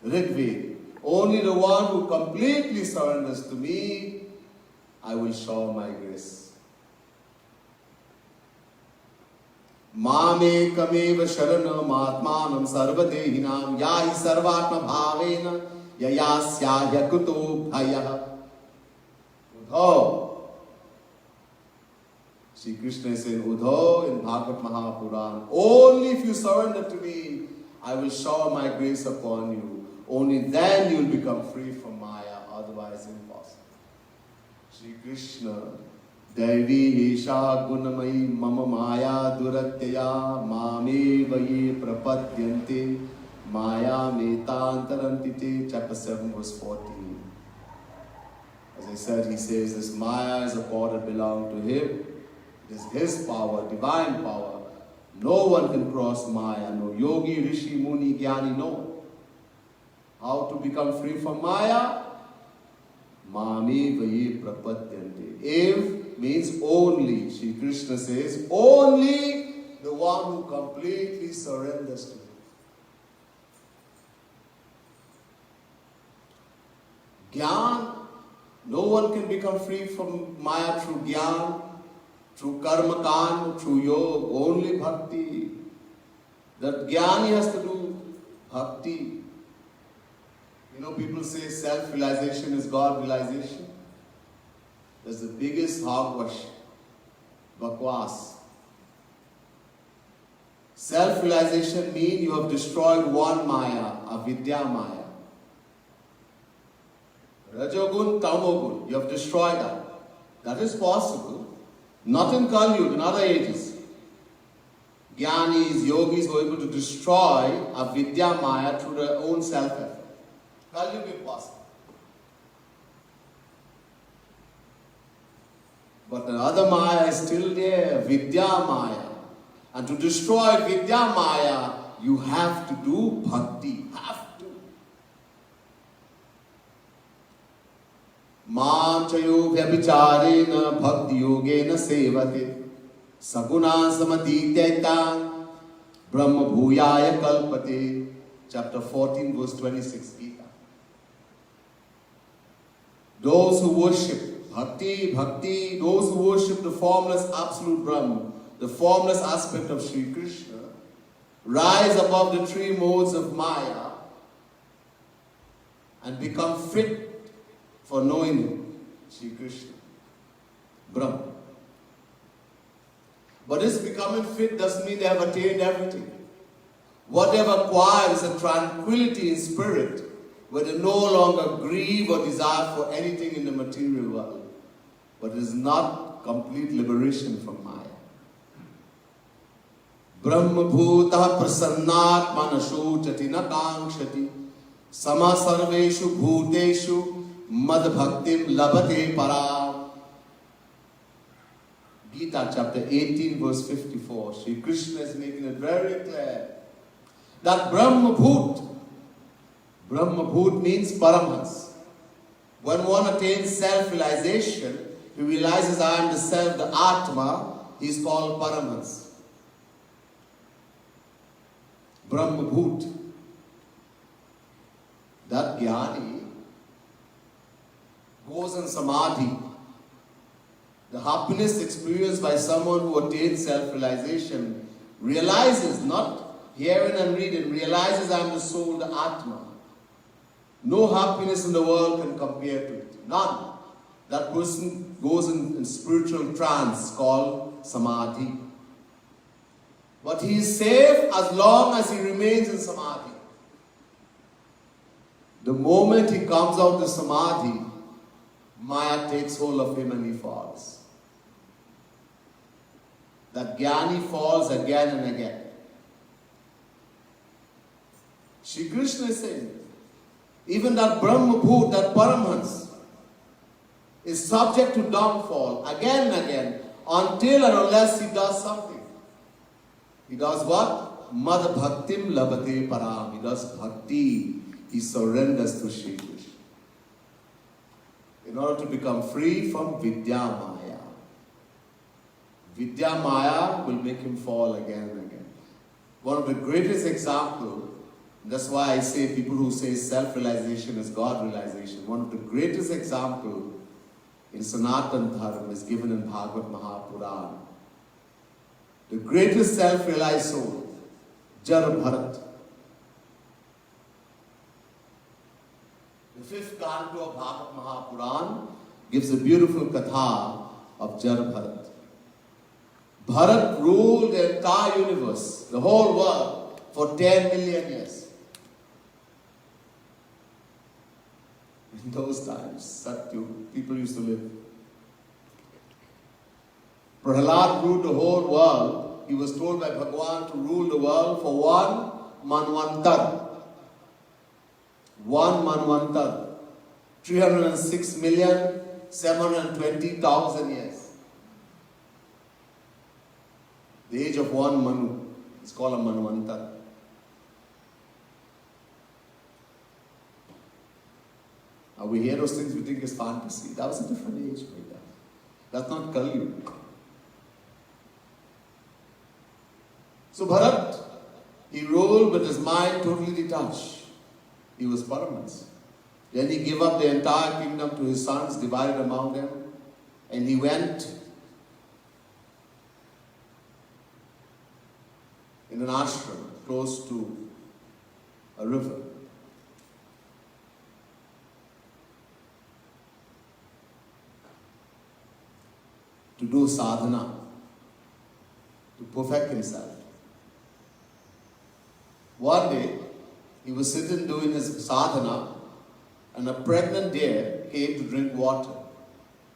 A: Rigved. Only the one who completely surrenders to me I will shower my grace. Mame kameva sharanam atmanam sarvadehinam yahi sarvatma bhavena yayasya yakuto bhayah. Udho. Shri Krishna is saying, Udho in Bhagavad Mahapuran, only if you surrender to me, I will shower my grace upon you. Only then you will become free from Maya, otherwise impossible. Shri Krishna, Devi Isha Gunamai Mama Maya Duratyaya Mame Vaye Prapadyante Maya Metantarantite, chapter 7, verse 14. As I said, he says, this Maya is a power that belongs to him. It is his power, divine power. No one can cross Maya. No yogi, rishi, muni, jnani, no. How to become free from Maya? Mami vaye prapadyante. If means only. Shri Krishna says, only the one who completely surrenders to him. Gyan, no one can become free from Maya through Gyan, through karma kan, through yoga, only bhakti. That jnani has to do bhakti. You know, people say self-realization is God-realization. That's the biggest hogwash, bakwas. Self-realization means you have destroyed one Maya, avidya Maya. Rajogun, tamogun, you have destroyed that. That is possible. Not in Kali Yuga, in other ages. Jnanis, yogis were able to destroy avidya Maya through their own self-effort. Kali Yuga is possible. But the other Maya is still there, Vidya Maya. And to destroy Vidya Maya, you have to do bhakti. Have to. Manchayo vyabhicharena bhakti yogena sevate saguna samaditeta brahma bhuyaya kalpate. Chapter 14, verse 26, Gita. Those who worship bhakti, those who worship the formless absolute Brahma, the formless aspect of Sri Krishna, rise above the three modes of Maya and become fit for knowing him, Sri Krishna, Brahma. But this becoming fit doesn't mean they have attained everything. What they have acquired is a tranquility in spirit, where they no longer grieve or desire for anything in the material world. But it is not complete liberation from Maya. Brahma bhuta prasannat manasho chatina kankshati sama sarveshu bhuteshu mad bhaktim labate para. Gita chapter 18 verse 54. Sri Krishna is making it very clear that Brahma bhut means Paramhans. When one attains self-realization, he realizes I am the self, the Atma, he is called Paramhans. Brahma bhut. That jnani goes in samadhi. The happiness experienced by someone who attains self-realization realizes, not hearing and reading, realizes I am the soul, the Atma. No happiness in the world can compare to it. None. That person goes in spiritual trance called samadhi. But he is safe as long as he remains in samadhi. The moment he comes out of samadhi, Maya takes hold of him and he falls. That jnani falls again and again. Shri Krishna is saying, even that Brahma bhut, that Paramhans, is subject to downfall again and again, until and unless he does something. He does what? Mad bhaktim labate param. He does bhakti. He surrenders to Shri Krishna. In order to become free from Vidya Maya. Vidya Maya will make him fall again and again. One of the greatest examples, that's why I say people who say self-realization is God-realization. One of the greatest examples in Sanatan Dharma is given in Bhagavad Mahapurana. The greatest self-realized soul, Jar Bharat. The fifth canto of Bhagavad Mahapurana gives a beautiful katha of Jar Bharat. Bharat ruled the entire universe, the whole world, for 10 million years. In those times, Satyu, people used to live. Prahlad ruled the whole world. He was told by Bhagavan to rule the world for one manvantar. One manvantar. 306,720,000 years. The age of one Manu is called a manvantar. Now we hear those things, we think it's fantasy. That was a different age, Bhaiya. That's not Kali. So Bharat, he ruled with his mind totally detached. He was Paramans. Then he gave up the entire kingdom to his sons, divided among them, and he went in an ashram close to a river. To do sadhana, to perfect himself. One day, he was sitting doing his sadhana, and a pregnant deer came to drink water.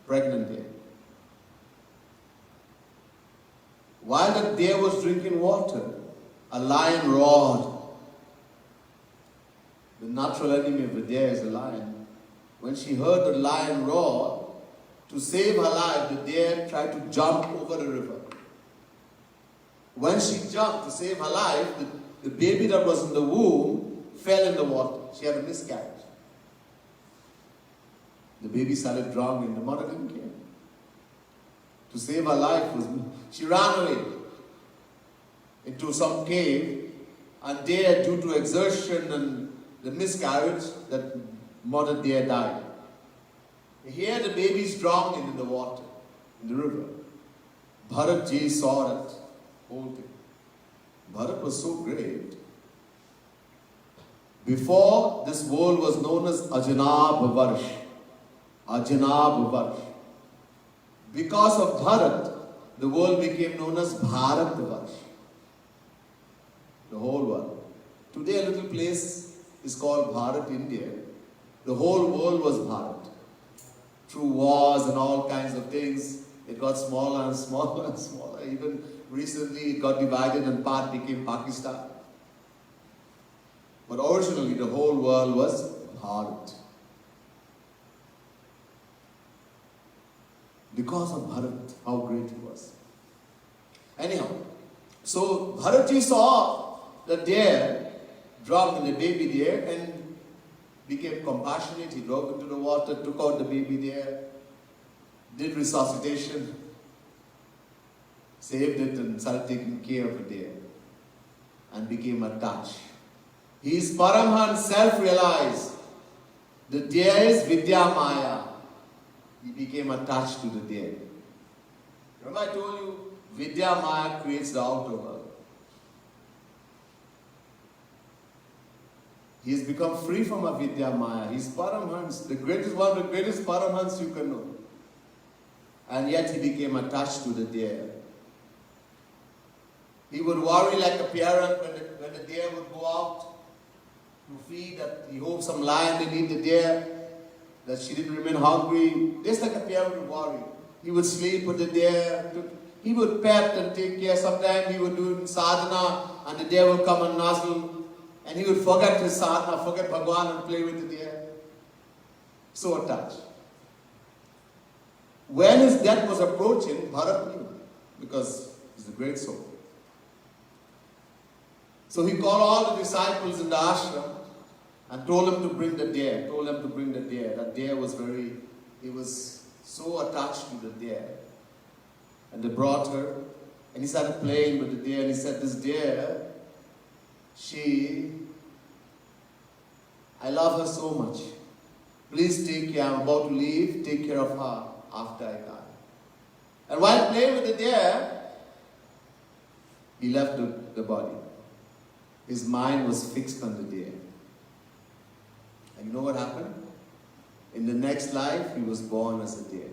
A: Pregnant deer. While the deer was drinking water, a lion roared. The natural enemy of the deer is a lion. When she heard the lion roar, to save her life, the deer tried to jump over the river. When she jumped to save her life, the baby that was in the womb fell in the water. She had a miscarriage. The baby started drowning. The mother didn't care. To save her life, she ran away into some cave, and there, due to exertion and the miscarriage, that mother deer died. Here the baby is drowning in the water, in the river. Bharat Ji saw that whole thing. Bharat was so great. Before, this world was known as Ajanab Varsh. Ajanab Varsh. Because of Bharat, the world became known as Bharat Varsh. The whole world. Today a little place is called Bharat, India. The whole world was Bharat. Through wars and all kinds of things, it got smaller and smaller and smaller. Even recently it got divided and part became Pakistan. But originally the whole world was Bharat. Because of Bharat, how great he was. Anyhow, so Bharatji saw the deer drowning, the baby deer, and became compassionate. He dove into the water, took out the baby deer, did resuscitation, saved it, and started taking care of the deer, and became attached. He is Paramhans, self-realized. The deer is Vidya Maya. He became attached to the deer. Remember I told you, Vidya Maya creates the outer world. He has become free from avidya maya. He is Paramhans, the greatest one, the greatest Paramhans you can know. And yet he became attached to the deer. He would worry like a parent when the deer would go out to feed, that he hoped some lion didn't eat the deer, that she didn't remain hungry. Just like a parent would worry. He would sleep with the deer. He would pet and take care. Sometimes he would do sadhana and the deer would come and nuzzle. And he would forget his sadhana, forget Bhagavan and play with the deer. So attached. When his death was approaching, Bharat knew, because he's a great soul. So he called all the disciples in the ashram and told them to bring the deer. That deer was he was so attached to the deer. And they brought her, and he started playing with the deer, and he said, this deer, I love her so much. Please take care, I'm about to leave, take care of her. after I die. And while playing with the deer, he left the body. His mind was fixed on the deer. And you know what happened? In the next life, he was born as a deer.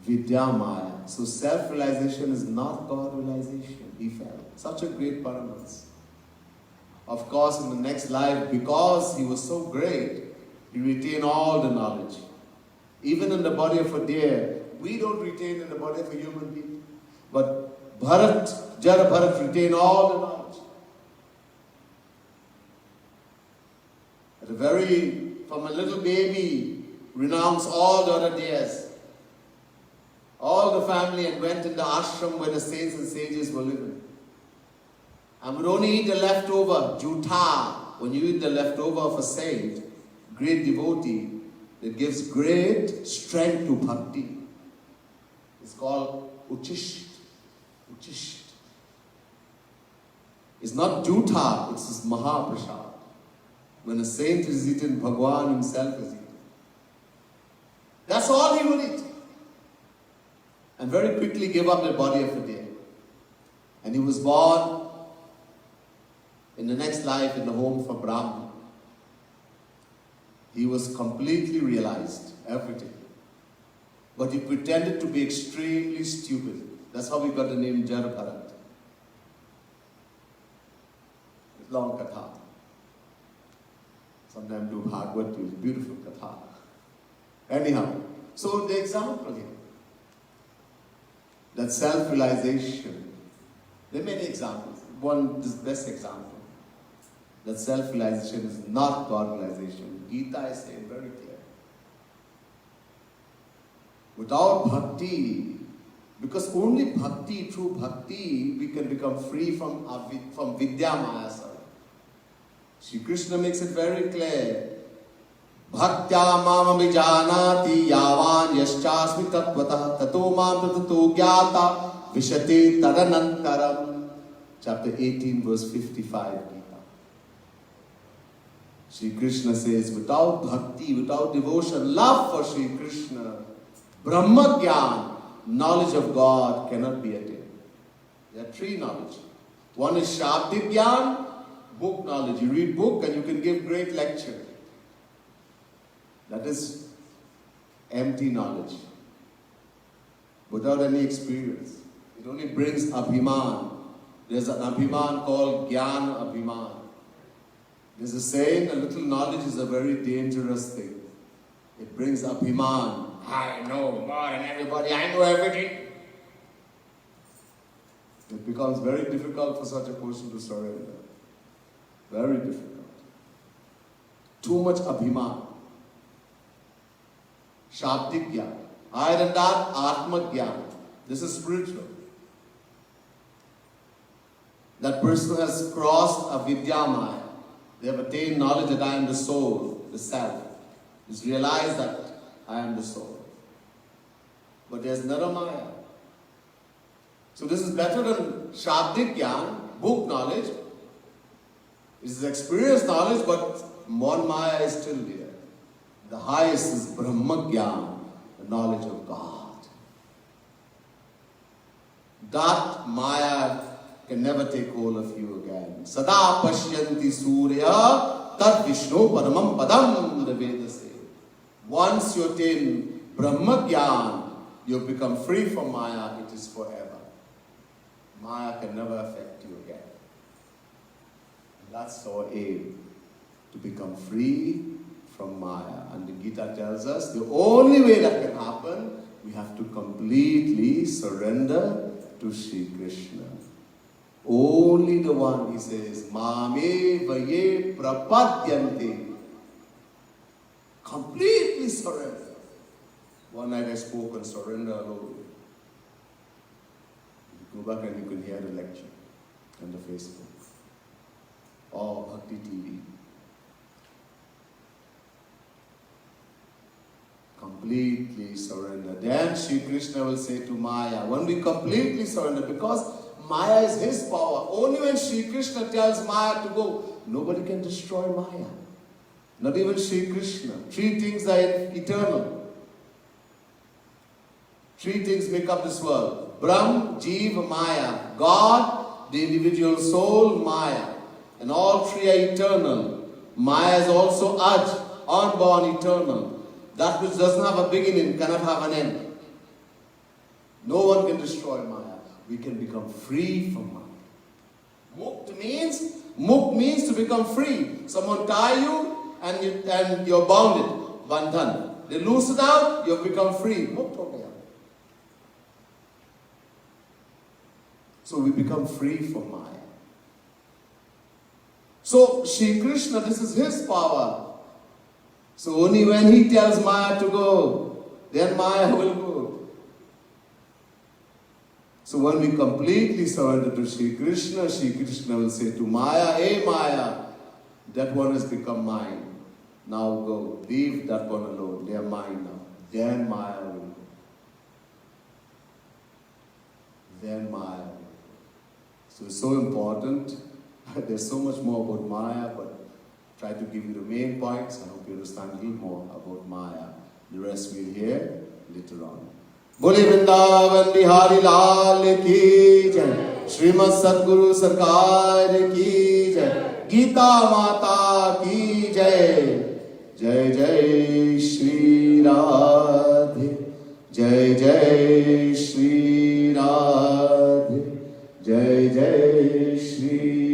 A: Vidyamaya. So self-realization is not God-realization. He felt such a great Paramahansa. Of course, in the next life, because he was so great, he retained all the knowledge. Even in the body of a deer, we don't retain in the body of a human being. But Jara Bharat retained all the knowledge. From a little baby, renounced all the other deers, all the family, and went in the ashram where the saints and sages were living. And would only eat the leftover, juta. When you eat the leftover of a saint, great devotee, it gives great strength to bhakti. It's called uchisht. Uchisht. It's not juta, it's this mahaprasad. When a saint is eaten, Bhagwan himself is eaten. That's all he would eat. And very quickly gave up the body of a deer. And he was born in the next life in the home for Brahman. He was completely realized, everything. But he pretended to be extremely stupid. That's how we got the name Jara Bharat. It's long katha. Sometimes do Bhagavad, do beautiful katha. Anyhow, so the example here, that self-realization, there are many examples. One is the best example. That self-realization is not God-realization. Gita is saying very clear. Without bhakti, because only bhakti, through bhakti, we can become free from vidya maya. Shri Krishna makes it very clear. Bhaktya mam vijanati yavan yaschasmi tattvata tato mam tato gyata vishate tadanantaram. Chapter 18, verse 55, Gita. Shri Krishna says, without bhakti, without devotion, love for Shri Krishna, Brahma Gyan, knowledge of God cannot be attained. There are three knowledge. One is Shabdik Gyan, book knowledge. You read book and you can give great lecture. That is empty knowledge, without any experience. It only brings abhiman. There's an abhiman called Gyan Abhiman. There's a saying, a little knowledge is a very dangerous thing. It brings abhiman. I know more than everybody, I know everything. It becomes very difficult for such a person to surrender. Very difficult. Too much abhiman. Shabdik Gyan. Higher than that, Atma Gyan. This is spiritual. That person has crossed avidyamaya. They have attained knowledge that I am the soul, the self. He's realized that I am the soul. But there's Naramaya. So this is better than Shabdik Gyan, book knowledge. It is experienced knowledge, but Mon Maya is still there. The highest is Brahma Gyan, the knowledge of God. That Maya can never take hold of you again. Sada pashyanti surya tad Vishnu paramam padam, the Vedas say. Once you attain Brahma Gyan, you become free from Maya, it is forever. Maya can never affect you again. And that's our aim, to become free from Maya. And the Gita tells us the only way that can happen, we have to completely surrender to Shri Krishna. Only the one, he says, Mame vaye prapadyante. Completely surrender. One night I spoke on surrender alone. You go back and you can hear the lecture on the Facebook. Or Bhakti TV. Completely surrender. Then Shri Krishna will say to Maya, when we completely surrender, because Maya is his power. Only when Shri Krishna tells Maya to go, nobody can destroy Maya. Not even Sri Krishna. Three things are eternal. Three things make up this world. Brahm, Jiva, Maya. God, the individual soul, Maya. And all three are eternal. Maya is also Aj, unborn, eternal. That which doesn't have a beginning cannot have an end. No one can destroy Maya. We can become free from Maya. Mukt means to become free. Someone tie you and you're bounded. Bandhan. They loosen out, you've become free. Mukt ho gaya. So we become free from Maya. So Shri Krishna, this is his power. So only when he tells Maya to go, then Maya will go. So when we completely surrender to Shri Krishna will say to Maya, hey Maya, that one has become mine. Now go, leave that one alone. They are mine now. Then Maya will go. Then Maya will go. So it's so important. There's so much more about Maya, but try to give you the main points. I hope you understand a little more about Maya. The rest we'll hear later on. Bole Vrindavan Bihari Lal ki jai, Srimad Sadguru Sarkar ki jai, Gita Mata ki jai, Jai Jai Shri Radhe, Jai Jai Shri Radhe, Jai Jai Shri